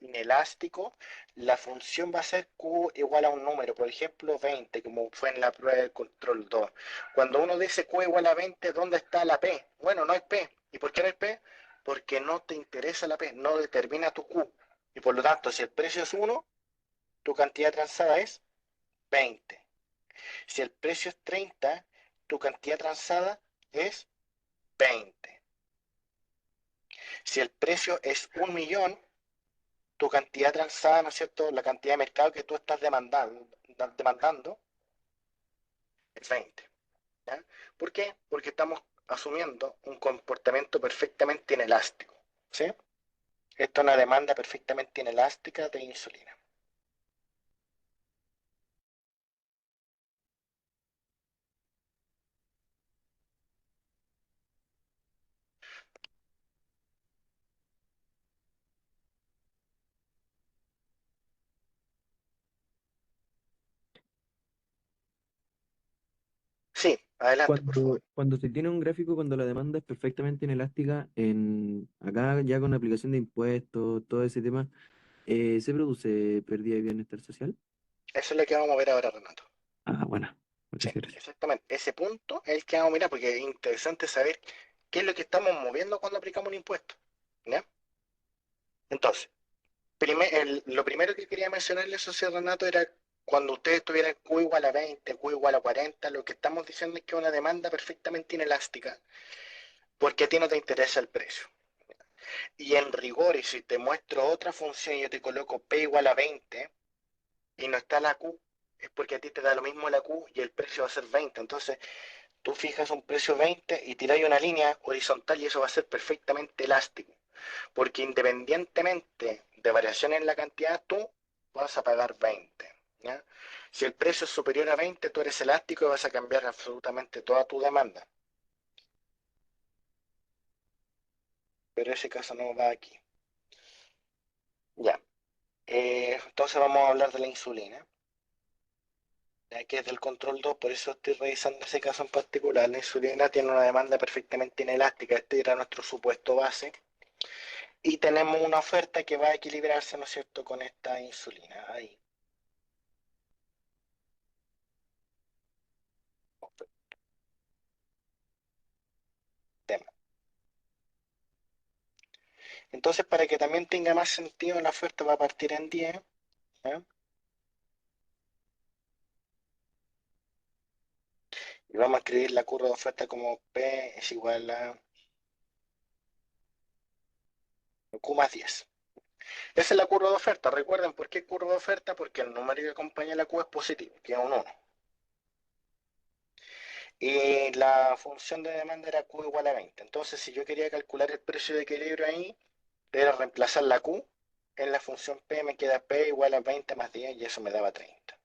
inelástico, la función va a ser Q igual a un número, por ejemplo 20, como fue en la prueba del control 2. Cuando uno dice Q igual a 20, ¿dónde está la P? Bueno, no hay P. ¿Y por qué no hay P? Porque no te interesa la P, no determina tu Q. Y por lo tanto, si el precio es 1, tu cantidad transada es 20. Si el precio es 30, tu cantidad transada es 20. Si el precio es 1.000.000, tu cantidad transada, ¿no es cierto? La cantidad de mercado que tú estás demandando es 20. ¿Ya? ¿Por qué? Porque estamos asumiendo un comportamiento perfectamente inelástico. ¿Sí? Esto es una demanda perfectamente inelástica de insulina. Sí, adelante, por favor. Cuando se tiene un gráfico, cuando la demanda es perfectamente inelástica, acá ya con aplicación de impuestos, todo ese tema, ¿se produce pérdida de bienestar social? Eso es lo que vamos a ver ahora, Renato. Ah, bueno, Sí, muchas gracias. exactamente. Ese punto es el que vamos a mirar porque es interesante saber qué es lo que estamos moviendo cuando aplicamos un impuesto. ¿Ya? Entonces, lo primero que quería mencionarle, socio Renato, era cuando ustedes tuvieran Q igual a 20, Q igual a 40, lo que estamos diciendo es que es una demanda perfectamente inelástica, porque a ti no te interesa el precio. Y en rigor, y si te muestro otra función y yo te coloco P igual a 20 y no está la Q, es porque a ti te da lo mismo la Q y el precio va a ser 20. Entonces, tú fijas un precio 20 y tiráis una línea horizontal y eso va a ser perfectamente elástico, porque independientemente de variaciones en la cantidad, tú vas a pagar 20. ¿Ya? Si el precio es superior a 20, tú eres elástico y vas a cambiar absolutamente toda tu demanda. Pero ese caso no va aquí. Ya. Entonces vamos a hablar de la insulina, ya que es del control 2, por eso estoy revisando ese caso en particular. La insulina tiene una demanda perfectamente inelástica, este era nuestro supuesto base. Y tenemos una oferta que va a equilibrarse, ¿no es cierto?, con esta insulina. Ahí. Tema. Entonces, para que también tenga más sentido, la oferta va a partir en 10. ¿Ya? Y vamos a escribir la curva de oferta como P es igual a Q más 10. Esa es la curva de oferta. Recuerden por qué curva de oferta, porque el número que acompaña a la Q es positivo, que es un 1. Y la función de demanda era Q igual a 20. Entonces, si yo quería calcular el precio de equilibrio ahí, era reemplazar la Q en la función P, me queda P igual a 20 más 10 y eso me daba 30.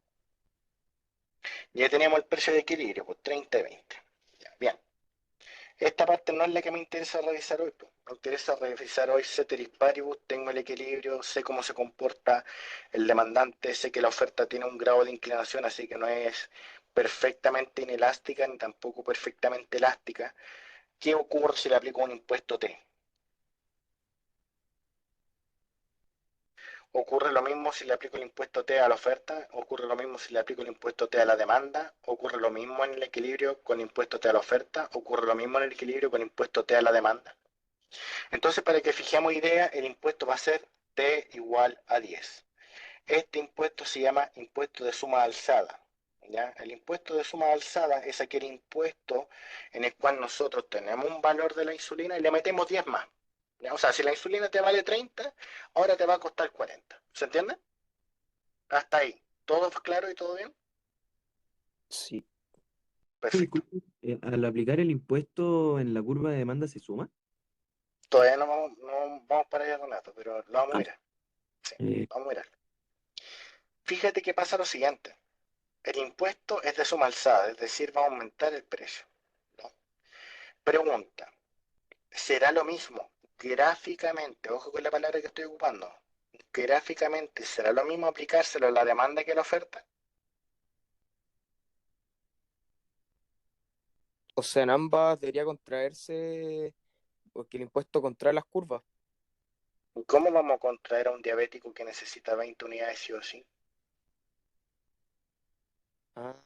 Ya teníamos el precio de equilibrio, pues 30 y 20. Ya, bien. Esta parte no es la que me interesa revisar hoy, pues. Me interesa revisar hoy ceteris paribus, tengo el equilibrio, sé cómo se comporta el demandante, sé que la oferta tiene un grado de inclinación, así que no es perfectamente inelástica ni tampoco perfectamente elástica. ¿Qué ocurre si le aplico un impuesto T? Ocurre lo mismo si le aplico el impuesto T a la oferta, ocurre lo mismo si le aplico el impuesto T a la demanda, ocurre lo mismo en el equilibrio con impuesto T a la oferta, ocurre lo mismo en el equilibrio con impuesto T a la demanda. Entonces, para que fijemos idea, el impuesto va a ser T igual a 10. Este impuesto se llama impuesto de suma alzada. ¿Ya? El impuesto de suma alzada es aquel impuesto en el cual nosotros tenemos un valor de la insulina y le metemos 10 más. ¿Ya? O sea, si la insulina te vale 30, ahora te va a costar 40. ¿Se entiende? Hasta ahí. ¿Todo claro y todo bien? Sí. Perfecto. Disculpe, al aplicar el impuesto en la curva de demanda se suma. Todavía no vamos para allá, Donato, pero lo vamos a Ah, mirar. Sí, eh, vamos a mirar. Fíjate que pasa lo siguiente. El impuesto es de suma alzada, es decir, va a aumentar el precio, ¿no? Pregunta, ¿será lo mismo gráficamente? Ojo con la palabra que estoy ocupando. Gráficamente, ¿será lo mismo aplicárselo a la demanda que a la oferta? O sea, en ambas debería contraerse, porque el impuesto contrae las curvas. ¿Cómo vamos a contraer a un diabético que necesita 20 unidades sí o sí? Ah,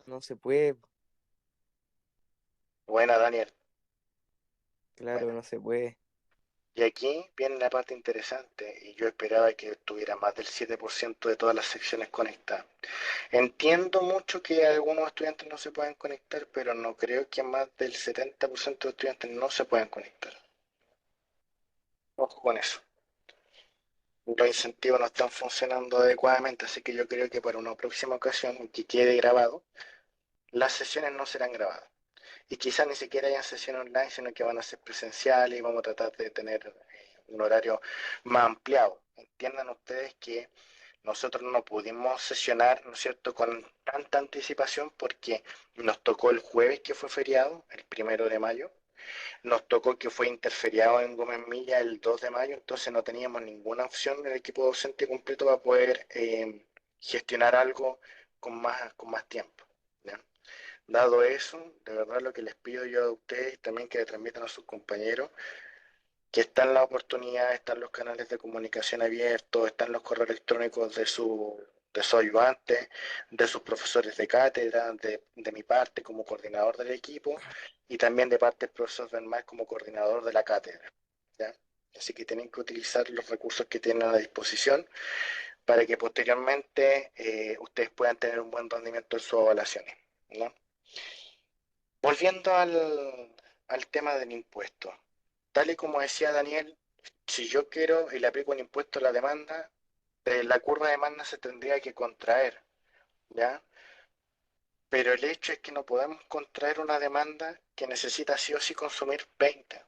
no se puede, Buena, Daniel. claro, Buena. no se puede. Y aquí viene la parte interesante, y yo esperaba que tuviera más del 7% de todas las secciones conectadas. Entiendo mucho que algunos estudiantes no se puedan conectar, pero no creo que más del 70% de estudiantes no se puedan conectar. Ojo con eso. Los incentivos no están funcionando adecuadamente, así que yo creo que para una próxima ocasión que quede grabado, las sesiones no serán grabadas. Y quizás ni siquiera hayan sesiones online, sino que van a ser presenciales y vamos a tratar de tener un horario más ampliado. Entiendan ustedes que nosotros no pudimos sesionar, ¿no es cierto?, con tanta anticipación porque nos tocó el jueves que fue feriado, el 1 de mayo, nos tocó que fue interferiado en Gómez Milla el 2 de mayo, entonces no teníamos ninguna opción del equipo docente completo para poder gestionar algo con más tiempo. ¿Ya? Dado eso, de verdad lo que les pido yo a ustedes también que le transmitan a sus compañeros que están las oportunidades, están los canales de comunicación abiertos, están los correos electrónicos de su ayudante, de sus profesores de cátedra, de mi parte como coordinador del equipo y también de parte del profesor Bernal como coordinador de la cátedra. ¿Ya? Así que tienen que utilizar los recursos que tienen a la disposición para que posteriormente ustedes puedan tener un buen rendimiento en sus evaluaciones. ¿No? Volviendo al tema del impuesto. Tal y como decía Daniel, si yo quiero y le aplico un impuesto a la demanda, la curva de demanda se tendría que contraer, ¿ya? Pero el hecho es que no podemos contraer una demanda que necesita sí o sí consumir 20.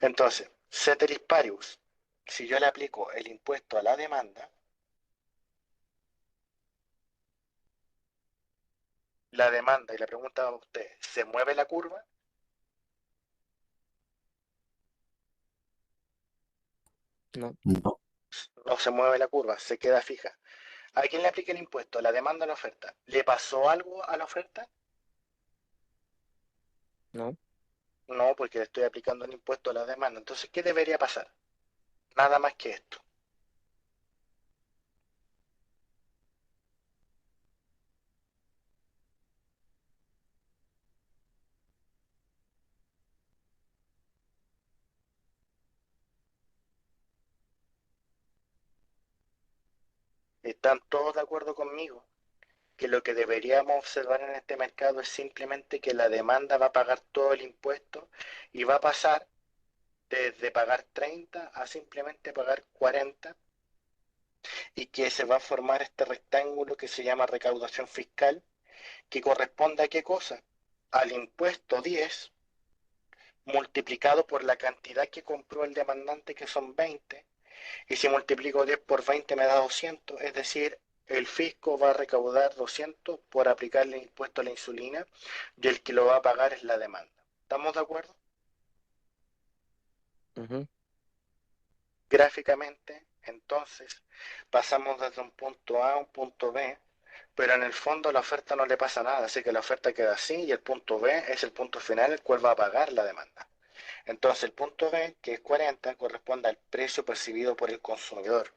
Entonces, ceteris paribus, si yo le aplico el impuesto a la demanda, la demanda, y le pregunta a usted, ¿se mueve la curva? No, No, No se mueve la curva, se queda fija. ¿A quién le aplica el impuesto? ¿La demanda o la oferta? ¿Le pasó algo a la oferta? no. No, porque le estoy aplicando un impuesto a la demanda. Entonces, ¿qué debería pasar? Nada más que esto. ¿Están todos de acuerdo conmigo que lo que deberíamos observar en este mercado es simplemente que la demanda va a pagar todo el impuesto y va a pasar desde pagar 30 a simplemente pagar 40 y que se va a formar este rectángulo que se llama recaudación fiscal, que corresponde a qué cosa? Al impuesto 10 multiplicado por la cantidad que compró el demandante, que son 20, y si multiplico 10 por 20 me da 200, es decir, el fisco va a recaudar 200 por aplicarle impuesto a la insulina y el que lo va a pagar es la demanda. ¿Estamos de acuerdo? Ujú. Gráficamente, entonces, pasamos desde un punto A a un punto B, pero en el fondo a la oferta no le pasa nada, así que la oferta queda así y el punto B es el punto final, el cual va a pagar la demanda. Entonces el punto B, que es 40, corresponde al precio percibido por el consumidor.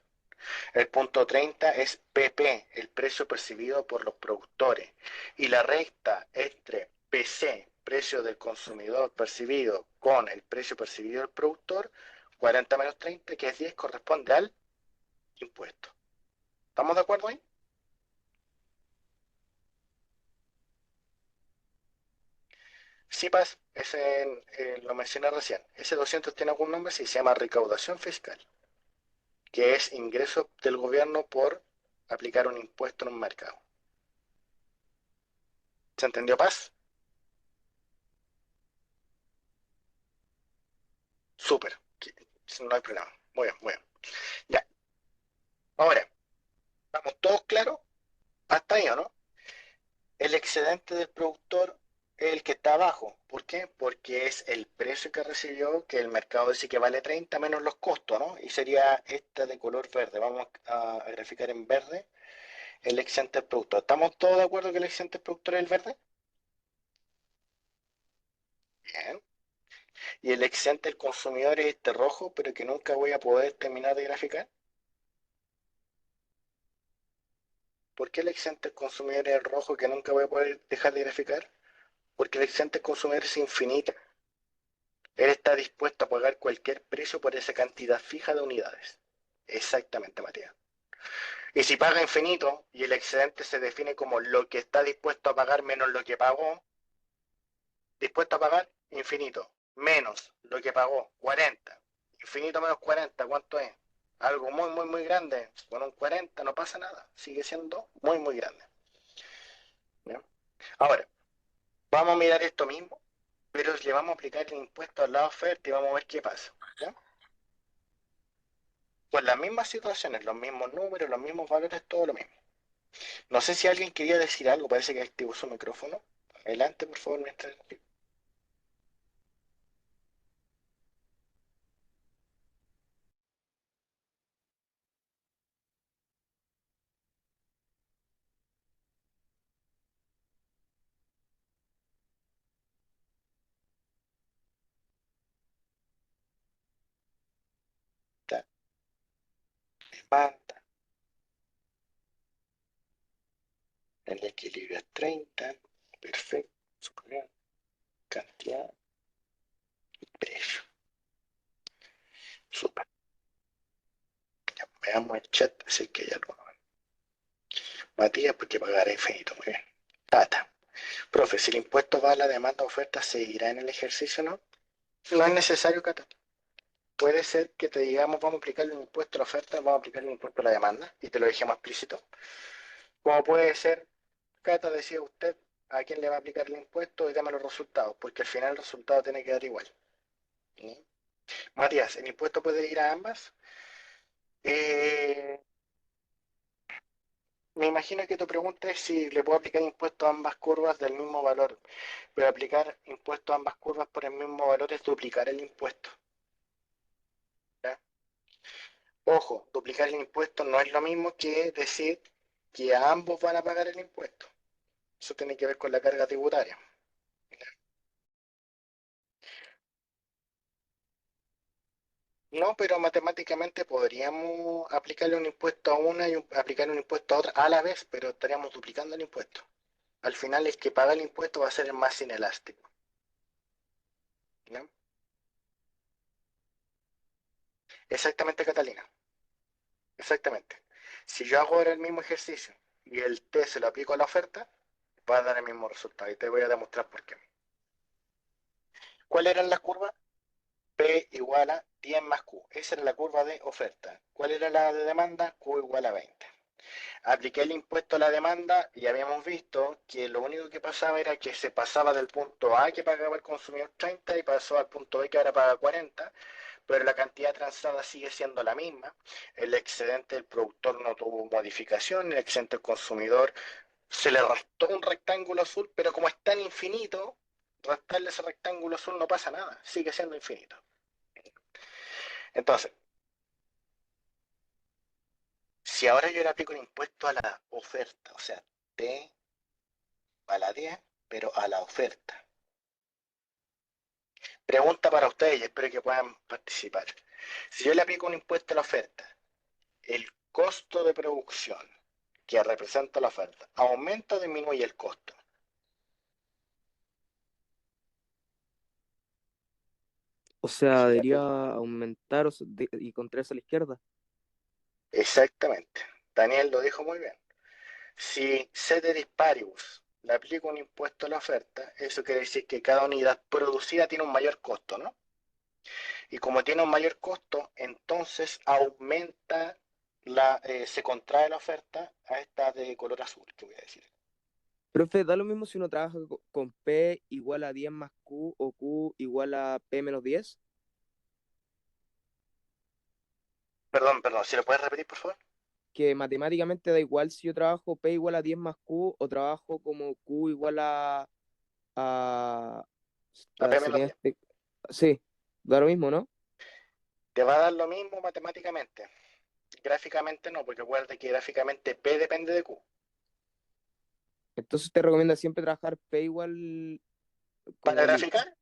El punto 30 es PP, el precio percibido por los productores. Y la recta entre PC, precio del consumidor percibido, con el precio percibido del productor, 40 menos 30, que es 10, corresponde al impuesto. ¿Estamos de acuerdo ahí? CIPAS, ese lo mencioné recién. Ese 200 tiene algún nombre, sí, se llama recaudación fiscal, que es ingreso del gobierno por aplicar un impuesto en un mercado. ¿Se entendió, Paz? Súper, no hay problema. Muy bien, muy bien. Ya, ahora, ¿estamos todos claros? Hasta ahí, ¿o no? El excedente del productor es el que está abajo. ¿Por qué? Porque es el precio que recibió, que el mercado dice que vale 30 menos los costos, ¿no? Y sería esta de color verde. Vamos a graficar en verde el excedente del productor. ¿Estamos todos de acuerdo que el excedente del productor es el verde? Bien. Y el excedente del consumidor es este rojo, pero que nunca voy a poder terminar de graficar. ¿Por qué el excedente del consumidor es el rojo que nunca voy a poder dejar de graficar? Porque el excedente del consumidor es infinita. Él está dispuesto a pagar cualquier precio por esa cantidad fija de unidades. Exactamente, Matías. Y si paga infinito y el excedente se define como lo que está dispuesto a pagar menos lo que pagó, dispuesto a pagar infinito, menos lo que pagó, 40. Infinito menos 40, ¿cuánto es? Algo muy, muy, muy grande. Con un 40 no pasa nada. Sigue siendo muy, muy grande. ¿Ya? Ahora, vamos a mirar esto mismo, pero le vamos a aplicar el impuesto al lado oferta y vamos a ver qué pasa. ¿Ya? Pues las mismas situaciones, los mismos números, los mismos valores, todo lo mismo. No sé si alguien quería decir algo, parece que activó su micrófono. Adelante, por favor, mientras... Demanda, el equilibrio es 30, perfecto, superior, cantidad y precio. Súper. Ya, veamos el chat, así que ya lo... Matías, porque pagará infinito, muy bien. Tata. Profe, si el impuesto va a la demanda oferta, ¿seguirá en el ejercicio o no? No es necesario, Cata. Puede ser que te digamos, vamos a aplicarle un impuesto a la oferta, vamos a aplicarle un impuesto a la demanda, y te lo dejemos explícito. Como puede ser, Cata, decía usted, a quién le va a aplicar el impuesto y dame los resultados, porque al final el resultado tiene que dar igual. ¿Sí? Matías, ¿el impuesto puede ir a ambas? Eh, Me imagino que tu pregunta es si le puedo aplicar impuesto a ambas curvas del mismo valor, pero aplicar impuesto a ambas curvas por el mismo valor es duplicar el impuesto. ¿Ya? Ojo, duplicar el impuesto no es lo mismo que decir que a ambos van a pagar el impuesto. Eso tiene que ver con la carga tributaria. No, pero matemáticamente podríamos aplicarle un impuesto a una y aplicar un impuesto a otra a la vez, pero estaríamos duplicando el impuesto. Al final el que paga el impuesto va a ser el más inelástico. ¿Ya? Exactamente, Catalina. Exactamente. Si yo hago ahora el mismo ejercicio y el T se lo aplico a la oferta, va a dar el mismo resultado y te voy a demostrar por qué. ¿Cuáles eran las curvas? P igual a 10 más Q. Esa era la curva de oferta. ¿Cuál era la de demanda? Q igual a 20. Apliqué el impuesto a la demanda y habíamos visto que lo único que pasaba era que se pasaba del punto A que pagaba el consumidor 30 y pasó al punto B que ahora paga 40, pero la cantidad transada sigue siendo la misma. El excedente del productor no tuvo modificación, el excedente del consumidor se le restó un rectángulo azul, pero como es tan infinito, restarle ese rectángulo azul no pasa nada, sigue siendo infinito. Entonces, si ahora yo le aplico un impuesto a la oferta, o sea, T a la 10, pero a la oferta. Pregunta para ustedes y espero que puedan participar. Si yo le aplico un impuesto a la oferta, el costo de producción que representa la oferta, ¿aumenta o disminuye el costo? O sea, Si le debería aplico- aumentar y contraerse a la izquierda. Exactamente. Daniel lo dijo muy bien. Si ceteris paribus le aplico un impuesto a la oferta, eso quiere decir que cada unidad producida tiene un mayor costo, ¿no? Y como tiene un mayor costo, entonces aumenta se contrae la oferta a esta de color azul, que voy a decir. Profe, da lo mismo si uno trabaja con P igual a 10 más Q o Q igual a P menos 10. Perdón, ¿si lo puedes repetir, por favor? Que matemáticamente da igual si yo trabajo P igual a 10 más Q o trabajo como Q igual a, A P menos sería 10. este, sí, da lo mismo, ¿no? Te va a dar lo mismo matemáticamente. Gráficamente no, porque recuerda que gráficamente P depende de Q. Entonces te recomienda siempre trabajar P igual Para como graficar,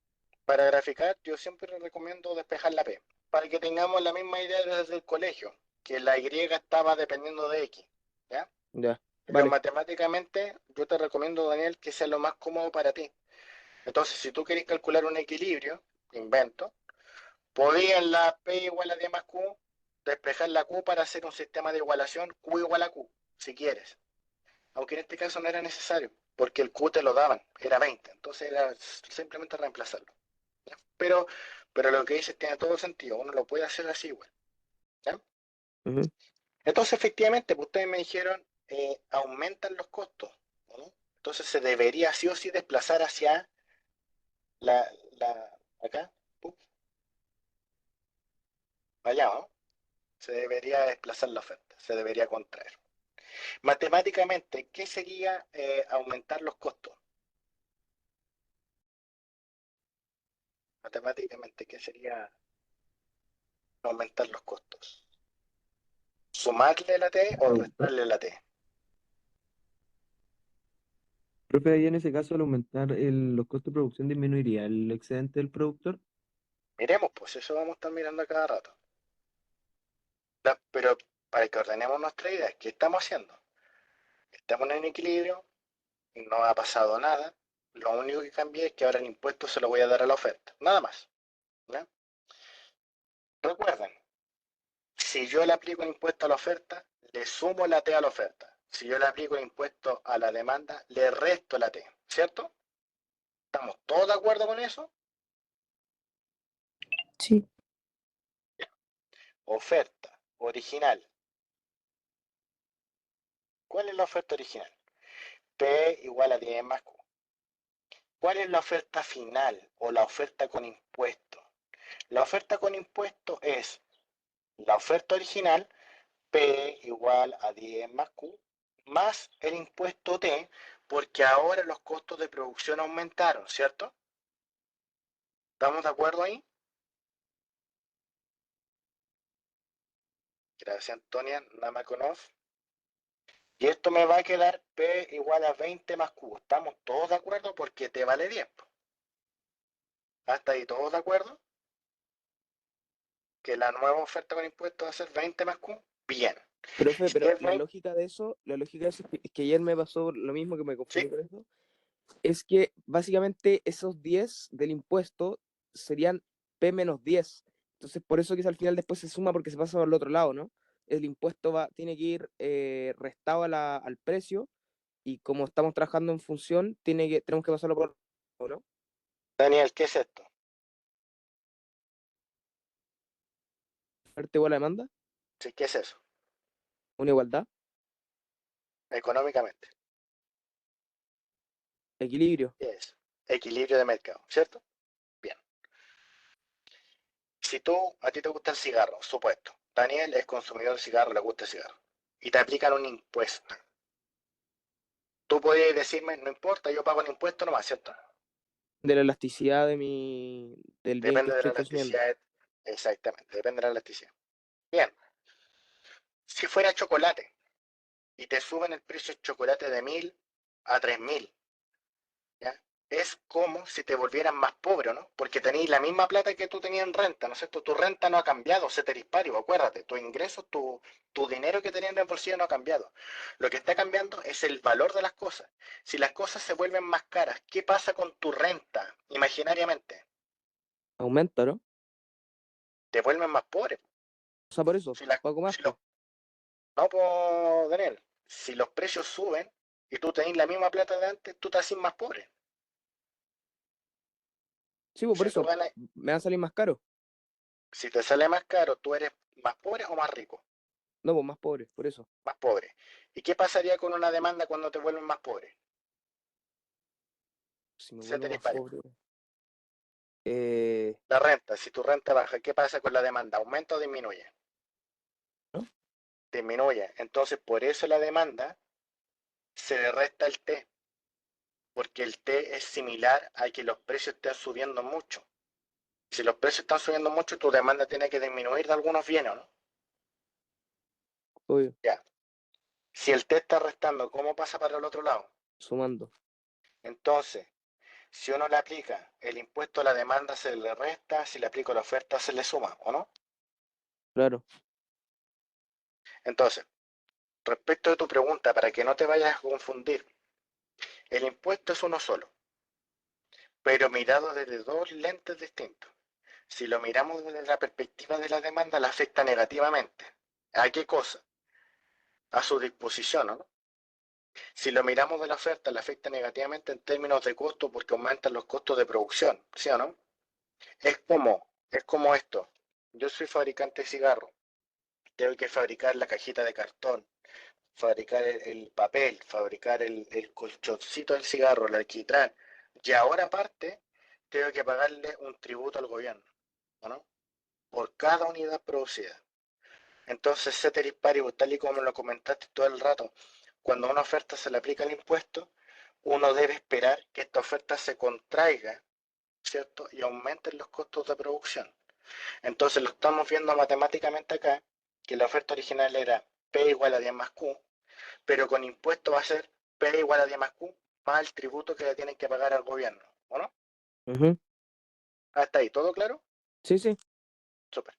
para graficar, yo siempre recomiendo despejar la P, para que tengamos la misma idea desde el colegio, que la Y estaba dependiendo de X, ¿ya? ya, Pero vale. matemáticamente yo te recomiendo, Daniel, que sea lo más cómodo para ti. Entonces, si tú querés calcular un equilibrio, invento, podías en la P igual a D más Q, despejar la Q para hacer un sistema de igualación Q igual a Q, si quieres. Aunque en este caso no era necesario, porque el Q te lo daban, era 20, entonces era simplemente reemplazarlo. ¿Ya? Pero lo que dices tiene todo sentido, uno lo puede hacer así igual. ¿Ya? Ujú. Entonces, efectivamente, pues ustedes me dijeron, aumentan los costos, ¿no? Entonces se debería sí o sí desplazar hacia la, acá, allá, ¿no? Se debería desplazar la oferta, se debería contraer. Matemáticamente, ¿qué sería aumentar los costos? Matemáticamente, ¿qué sería aumentar los costos? ¿Sumarle la T o Aumentar. restarle la T? Profe, ahí en ese caso, al aumentar los costos de producción, disminuiría el excedente del productor. Miremos, pues eso vamos a estar mirando a cada rato. Pero para que ordenemos nuestra idea, ¿qué estamos haciendo? Estamos en equilibrio, no ha pasado nada. Lo único que cambia es que ahora el impuesto se lo voy a dar a la oferta. Nada más. ¿Ya? Recuerden, si yo le aplico un impuesto a la oferta, le sumo la T a la oferta. Si yo le aplico un impuesto a la demanda, le resto la T. ¿Cierto? ¿Estamos todos de acuerdo con eso? Sí. Oferta original. ¿Cuál es la oferta original? P igual a 10 más Q. ¿Cuál es la oferta final o la oferta con impuesto? La oferta con impuesto es la oferta original, P igual a 10 más Q, más el impuesto T, porque ahora los costos de producción aumentaron, ¿cierto? ¿Estamos de acuerdo ahí? Gracias, Antonia Namakonov. Y esto me va a quedar P igual a 20 más Q. ¿Estamos todos de acuerdo? Porque T vale 10. ¿Hasta ahí todos de acuerdo? Que la nueva oferta con impuestos va a ser 20 más Q. Bien. Profe, Si pero es 20, la lógica de eso es que ayer me pasó lo mismo, que me confundí sí, con eso, es que básicamente esos 10 del impuesto serían P menos 10. Entonces, por eso que al final después se suma porque se pasa al otro lado, ¿no? el impuesto tiene que ir restado al precio, y como estamos trabajando en función, tenemos que pasarlo por, ¿no? Daniel, ¿qué es esto? Oferta igual a demanda, Sí, ¿qué es eso? una igualdad, Económicamente. equilibrio. ¿Qué es? Equilibrio de mercado, ¿cierto? Bien. Si a ti te gusta el cigarro, supuesto. Daniel es consumidor de cigarro, le gusta el cigarro. Y te aplican un impuesto. Tú podrías decirme, no importa, yo pago el impuesto nomás, ¿cierto? De la elasticidad del bien que Depende de la estoy consumiendo. elasticidad. Exactamente, depende de la elasticidad. Bien. Si fuera chocolate y te suben el precio de chocolate de 1.000 a 3.000, ¿ya? Es como si te volvieran más pobre, ¿no? Porque tenéis la misma plata que tú tenías en renta, ¿no es cierto? Tu renta no ha cambiado, ceteris paribus, acuérdate, tus ingresos, tu dinero que tenías en el bolsillo no ha cambiado. Lo que está cambiando es el valor de las cosas. Si las cosas se vuelven más caras, ¿qué pasa con tu renta imaginariamente? Aumenta, ¿no? Te vuelven más pobre. O sea, por eso, Si, la, pago más, si pues. no, pues, Daniel, si los precios suben y tú tenés la misma plata de antes, tú te haces más pobre. Sí, pues por Si tú eso, ganas, me va a salir más caro. si te sale más caro, ¿tú eres más pobre o más rico? No, pues más pobre, por eso. Más pobre. ¿Y qué pasaría con una demanda cuando te vuelven más pobre? Si me vuelvo Ceteris más paribus. pobre. Eh, La renta, si tu renta baja, ¿qué pasa con la demanda? ¿Aumenta o disminuye? ¿no? Disminuye. Entonces, por eso la demanda se le resta el T, porque el T es similar a que los precios estén subiendo mucho. Si los precios están subiendo mucho, tu demanda tiene que disminuir de algunos bienes, ¿no? Obvio, Ya. Si el T está restando, ¿cómo pasa para el otro lado? sumando. Entonces, si uno le aplica el impuesto a la demanda, se le resta; si le aplico la oferta, se le suma, ¿o no? Claro. Entonces, respecto de tu pregunta, para que no te vayas a confundir, el impuesto es uno solo, pero mirado desde dos lentes distintos. Si lo miramos desde la perspectiva de la demanda, la afecta negativamente. ¿A qué cosa? A su disposición, ¿no? Si lo miramos de la oferta, la afecta negativamente en términos de costo porque aumentan los costos de producción, ¿sí o no? Es como esto. Yo soy fabricante de cigarros, tengo que fabricar la cajita de cartón, fabricar el papel, fabricar el colchoncito del cigarro, el alquitrán, y ahora aparte tengo que pagarle un tributo al gobierno, ¿no? Por cada unidad producida. Entonces, ceteris paribus, tal y como lo comentaste todo el rato, cuando a una oferta se le aplica el impuesto, uno debe esperar que esta oferta se contraiga, ¿cierto? Y aumenten los costos de producción. Entonces, lo estamos viendo matemáticamente acá, que la oferta original era P igual a 10 más Q, pero con impuesto va a ser P igual a 10 más Q más el tributo que le tienen que pagar al gobierno, ¿o no? Ujú. Hasta ahí, ¿todo claro? Sí, sí. Súper.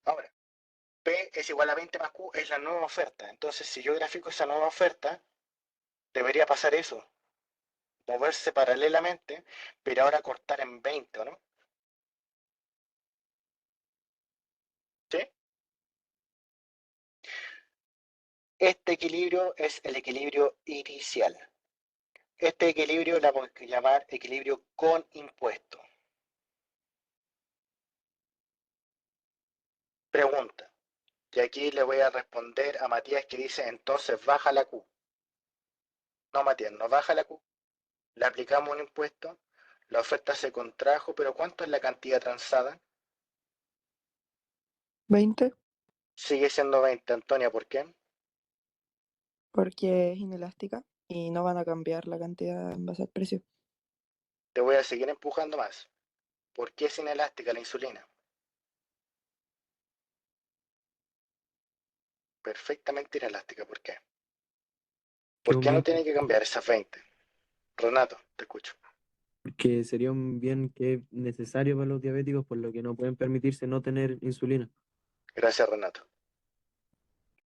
Ahora, P es igual a 20 más Q es la nueva oferta. Entonces, si yo grafico esa nueva oferta, debería pasar eso, moverse paralelamente, pero ahora cortar en 20, ¿no? ¿Sí? Este equilibrio es el equilibrio inicial. Este equilibrio la podemos llamar equilibrio con impuesto. Pregunta. Y aquí le voy a responder a Matías, que dice, entonces baja la Q. No, Matías, no baja la Q. Le aplicamos un impuesto, la oferta se contrajo, pero ¿cuánto es la cantidad transada? 20, Sigue siendo 20, Antonia, ¿por qué? porque es inelástica y no van a cambiar la cantidad en base al precio. Te voy a seguir empujando más. ¿Por qué es inelástica la insulina? Perfectamente inelástica, ¿por qué? Que ¿Por qué no aumenta, tiene que cambiar esas 20? Renato, te escucho. porque sería un bien que es necesario para los diabéticos, por lo que no pueden permitirse no tener insulina. Gracias, Renato.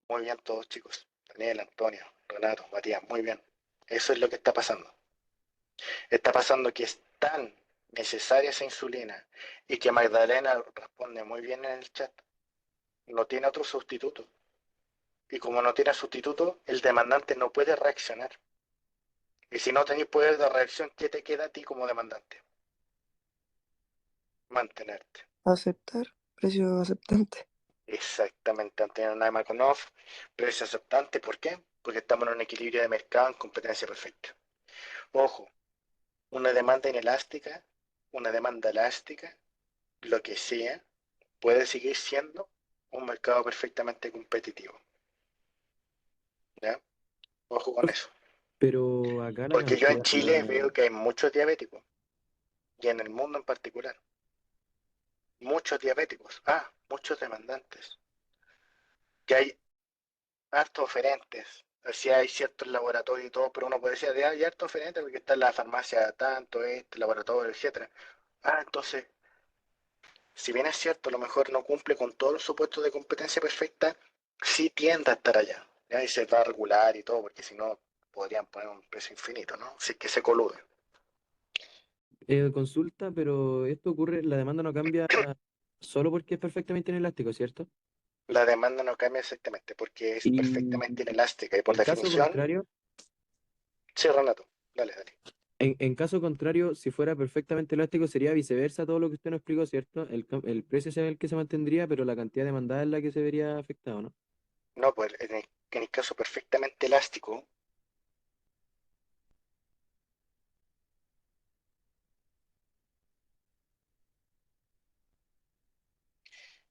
Muy bien todos, chicos. Daniel, Antonio, Renato, Matías, muy bien. Eso es lo que está pasando. Está pasando que es tan necesaria esa insulina y que Magdalena responde muy bien en el chat. No tiene otro sustituto. Y como no tiene sustituto, el demandante no puede reaccionar. Y si no tenéis poder de reacción, ¿qué te queda a ti como demandante? Mantenerte. Aceptar. Precio aceptante. Exactamente, ante Naimakonov, precio aceptante. ¿Por qué? Porque estamos en un equilibrio de mercado en competencia perfecta. Ojo, una demanda inelástica, una demanda elástica, lo que sea, puede seguir siendo un mercado perfectamente competitivo. ¿Ya? Ojo con eso. Pero acá la Porque yo en cantidad, Chile veo que hay muchos diabéticos, y en el mundo en particular. Muchos diabéticos, muchos demandantes, que hay hartos oferentes. Así hay ciertos laboratorios y todo, pero uno puede decir, hay hartos oferentes porque está en la farmacia tanto, este laboratorio, etcétera. Entonces, si bien es cierto, a lo mejor no cumple con todos los supuestos de competencia perfecta, sí tiende a estar allá. ¿Ya? Y se va a regular y todo, porque si no, podrían poner un precio infinito, ¿no? Si es que se coluden. consulta, pero esto ocurre, la demanda no cambia solo porque es perfectamente inelástico, ¿cierto? La demanda no cambia exactamente, porque es Y perfectamente inelástica y por en caso definición, contrario, sí, Renato, dale, dale. en caso contrario, si fuera perfectamente elástico, sería viceversa todo lo que usted nos explicó, ¿cierto? El precio es el que se mantendría, pero la cantidad demandada es la que se vería afectada, ¿no? No, pues en el caso perfectamente elástico,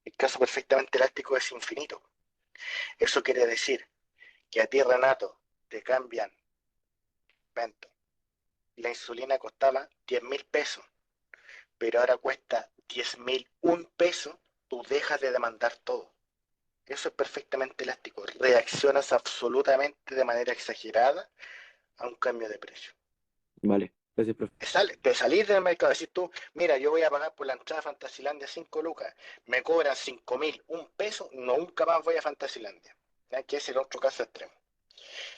el caso perfectamente elástico es infinito. Eso quiere decir que a ti, Renato, te cambian, vento, la insulina costaba 10.000 pesos, pero ahora cuesta 10.001 pesos, tú dejas de demandar todo. Eso es perfectamente elástico. Reaccionas absolutamente de manera exagerada a un cambio de precio. Vale, gracias, profe. Te salís del mercado, decís tú, mira, yo voy a pagar por la entrada a Fantasilandia 5 lucas, me cobran 5.001 pesos, nunca más voy a Fantasilandia. ¿Ya? Que es el otro caso extremo.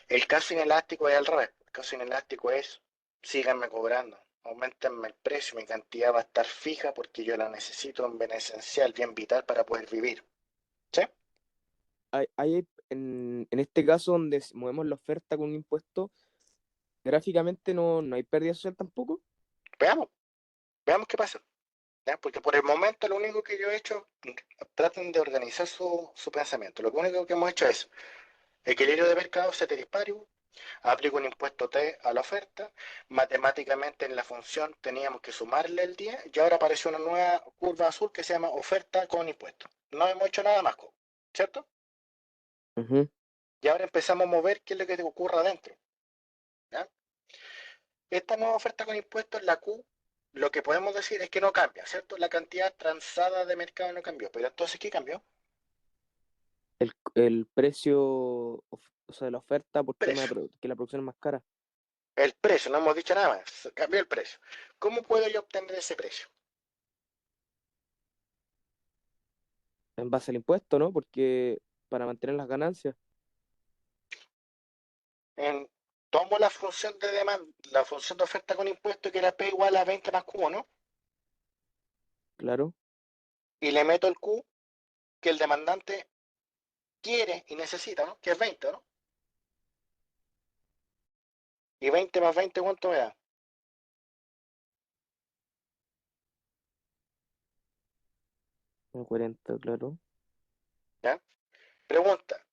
El caso inelástico es al revés. El caso inelástico es, síganme cobrando, aumentenme el precio, mi cantidad va a estar fija porque yo la necesito en bien esencial, bien vital para poder vivir. ¿Sí? En este caso donde movemos la oferta con un impuesto, gráficamente no hay pérdida social tampoco. Veamos, veamos qué pasa. ¿Ya? Porque por el momento lo único que yo he hecho, traten de organizar su pensamiento. Lo único que hemos hecho es equilibrio de mercado, ceteris paribus, aplico un impuesto T a la oferta, matemáticamente en la función teníamos que sumarle el 10 y ahora apareció una nueva curva azul que se llama oferta con impuesto. No hemos hecho nada más, ¿cierto? Ujú. Y ahora empezamos a mover qué es lo que te ocurre adentro. ¿Ya? Esta nueva oferta con impuestos, la Q, lo que podemos decir es que no cambia, ¿cierto? La cantidad transada de mercado no cambió, pero entonces, ¿qué cambió? El precio, o sea, de la oferta por tema de Precio. que la producción es más cara. El precio, no hemos dicho nada más, cambió el precio. ¿Cómo puedo yo obtener ese precio? En base al impuesto, ¿no? Porque para mantener las ganancias, En, tomo la función de demanda, la función de oferta con impuesto que era P igual a 20 más Q, ¿no? claro. Y le meto el Q que el demandante quiere y necesita, ¿no? Que es 20, ¿no? Y 20 más 20, ¿cuánto me da? 40, claro. ¿Ya? Pregunta,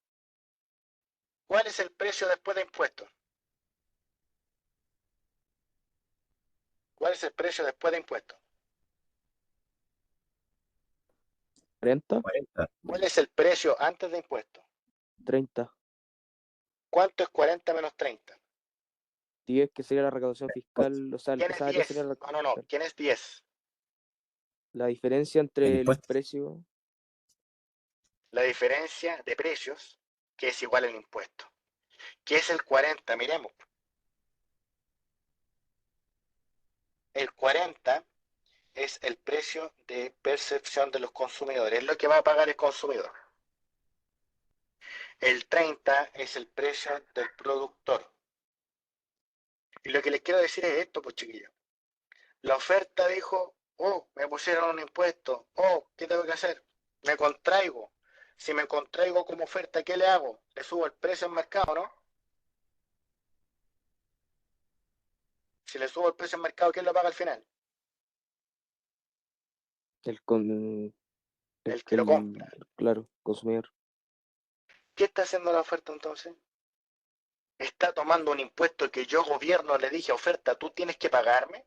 ¿cuál es el precio después de impuestos? ¿Cuál es el precio después de impuestos? 40, 40. ¿Cuál es el precio antes de impuestos? 30, ¿Cuánto es 40 menos 30? 10, que sería la recaudación fiscal, o sea, ¿Quién es esa área sería 10? No. ¿Quién es 10? la diferencia El entre los impuesto. precios. La diferencia de precios, que es igual al impuesto. ¿Qué es el 40? Miremos. El 40 es el precio de percepción de los consumidores, es lo que va a pagar el consumidor. El 30 es el precio del productor. Y lo que les quiero decir es esto, pues chiquillos. La oferta dijo, me pusieron un impuesto, ¿qué tengo que hacer? Me contraigo. Si me contraigo como oferta, ¿qué le hago? Le subo el precio al mercado, ¿no? Si le subo el precio al mercado, ¿quién lo paga al final? El que lo compra. Claro, consumidor. ¿Qué está haciendo la oferta entonces? Está tomando un impuesto que yo, gobierno, le dije, oferta, tú tienes que pagarme.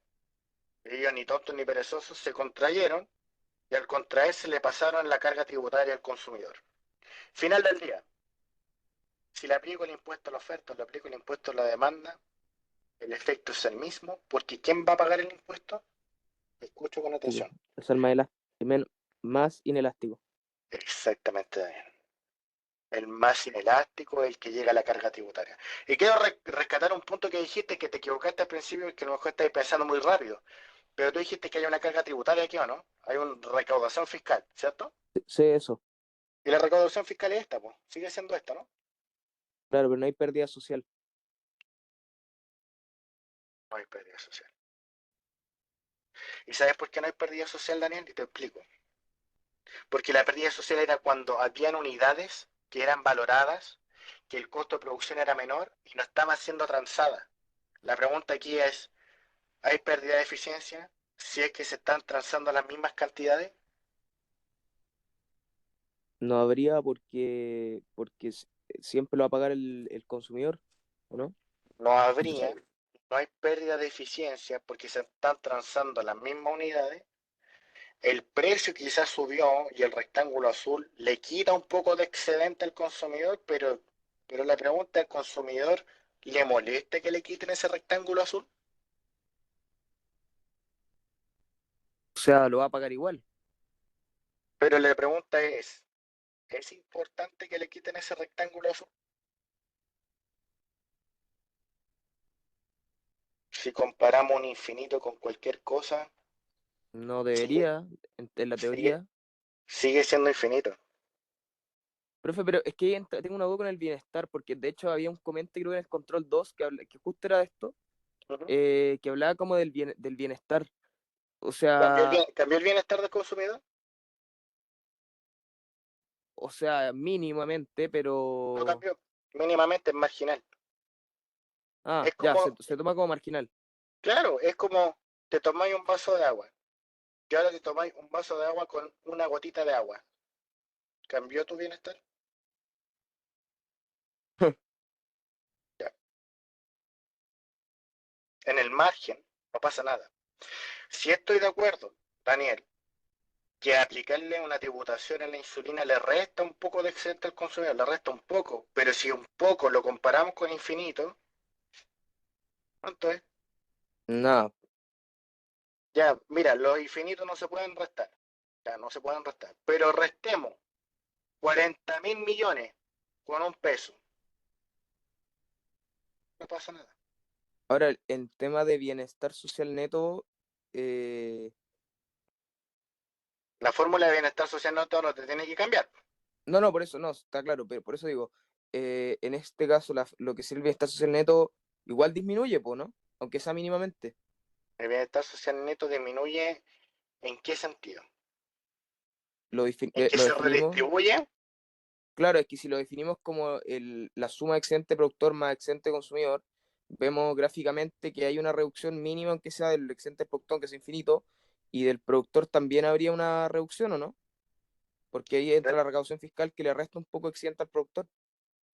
Ellos, ni tontos ni perezosos, se contrayeron y al contraerse le pasaron la carga tributaria al consumidor. Final del día. Si le aplico el impuesto a la oferta, le aplico el impuesto a la demanda, el efecto es el mismo, porque ¿quién va a pagar el impuesto? Escucho con atención. Es el más inelástico. Exactamente, Daniel. El más inelástico, el que llega a la carga tributaria. Y quiero rescatar un punto que dijiste, que te equivocaste al principio, que a lo mejor estás pensando muy rápido. Pero tú dijiste que hay una carga tributaria aquí, ¿o no? Hay una recaudación fiscal, ¿cierto? Sí, eso. Y la recaudación fiscal es esta, pues. Sigue siendo esta, ¿no? Claro, pero no hay pérdida social. No hay pérdida social. ¿Y sabes por qué no hay pérdida social, Daniel? Y te explico. Porque la pérdida social era cuando habían unidades que eran valoradas, que el costo de producción era menor y no estaban siendo transadas. La pregunta aquí es, ¿hay pérdida de eficiencia si es que se están transando las mismas cantidades? No habría porque siempre lo va a pagar el consumidor, ¿o no? No habría, no hay pérdida de eficiencia porque se están transando las mismas unidades. El precio quizás subió y el rectángulo azul le quita un poco de excedente al consumidor, pero la pregunta al consumidor, ¿le molesta que le quiten ese rectángulo azul? O sea, lo va a pagar igual. Pero la pregunta ¿es importante que le quiten ese rectángulo azul? Si comparamos un infinito con cualquier cosa, No sigue, debería, en la sigue, teoría. sigue siendo infinito. Profe, pero es que tengo una duda con el bienestar, porque de hecho había un comentario creo, en el Control 2 que justo era de esto, Ujú. que hablaba como del bienestar. O ¿Cambió sea, cambió el bienestar del consumidor? mínimamente, No pero... cambió. Mínimamente es marginal. Ah, Es ya, como, se toma como marginal. claro, es como te tomáis un vaso de agua y ahora te tomáis un vaso de agua con una gotita de agua. ¿Cambió tu bienestar? Ya. En el margen no pasa nada. Si estoy de acuerdo, Daniel, que aplicarle una tributación a la insulina le resta un poco de excedente al consumidor, le resta un poco, pero si un poco lo comparamos con infinito, ¿cuánto es? Nada. Ya, mira, los infinitos no se pueden restar, ya no se pueden restar, pero restemos 40.000 millones con un peso, no pasa nada. Ahora, el tema de bienestar social neto, eh, La fórmula de bienestar social no te tiene que cambiar. no, por eso no, está claro, pero por eso digo, en este caso lo que es el bienestar social neto igual disminuye, ¿no? Aunque sea mínimamente. El bienestar social neto disminuye, ¿en qué sentido? ¿En qué Lo se definimos, redistribuye? claro, es que si lo definimos como la suma de excedente productor más excedente consumidor, vemos gráficamente que hay una reducción mínima, aunque sea del excedente productor, que es infinito, y del productor también habría una reducción, ¿o no? Porque ahí entra la recaudación fiscal que le resta un poco de excedente al productor.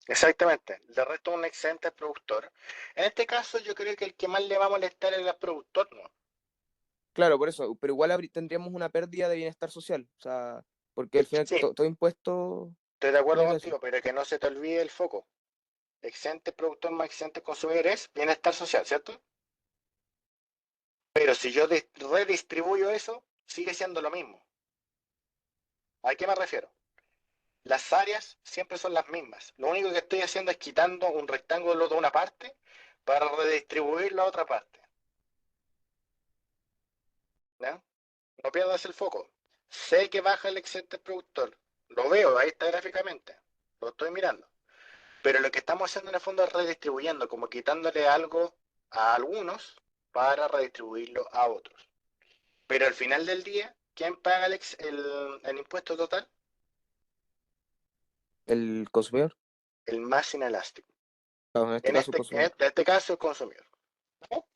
Exactamente, le resta un excedente al productor. En este caso yo creo que el que más le va a molestar es al productor, ¿no? Claro, por eso, pero igual tendríamos una pérdida de bienestar social, o sea, porque al final Sí, todo impuesto estoy de acuerdo genera eso. contigo, pero que no se te olvide el foco. Excedente productor más excedente consumidor es bienestar social, ¿cierto? Pero si yo redistribuyo eso, sigue siendo lo mismo. ¿A qué me refiero? Las áreas siempre son las mismas. Lo único que estoy haciendo es quitando un rectángulo de una parte para redistribuirlo a otra parte. ¿Ya? No pierdas el foco. Sé que baja el excedente productor. Lo veo, ahí está gráficamente. Lo estoy mirando. Pero lo que estamos haciendo en el fondo es redistribuyendo, como quitándole algo a algunos para redistribuirlo a otros. Pero al final del día, ¿quién paga el impuesto total? el consumidor. El más inelástico. Claro, en este En caso el consumidor. este caso, el consumidor. ¿No?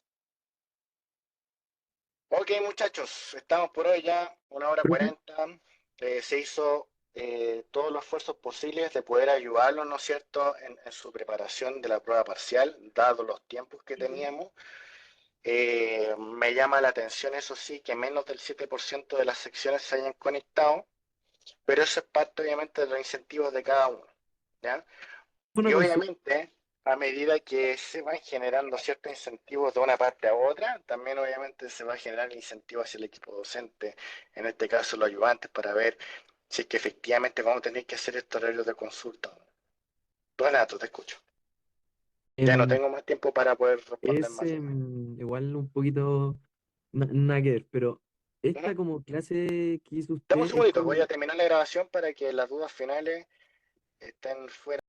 Ok, muchachos, estamos por hoy ya, 1 hora 40. Se hizo todos los esfuerzos posibles de poder ayudarlos, ¿no es cierto?, en su preparación de la prueba parcial, dado los tiempos que teníamos. Me llama la atención, eso sí, que menos del 7% de las secciones se hayan conectado, pero eso es parte, obviamente, de los incentivos de cada uno, ¿ya? Una Y consulta. obviamente, a medida que se van generando ciertos incentivos de una parte a otra, también obviamente se va a generar incentivo hacia el equipo docente, en este caso los ayudantes, para ver si es que efectivamente vamos a tener que hacer estos horarios de consulta. Donato, te escucho. Ya no Em, tengo más tiempo para poder responder es más. igual un poquito nada que ver, pero esta Ujú. como clase que hizo Dame un usted es segundito, voy a como... terminar la grabación para que las dudas finales estén fuera.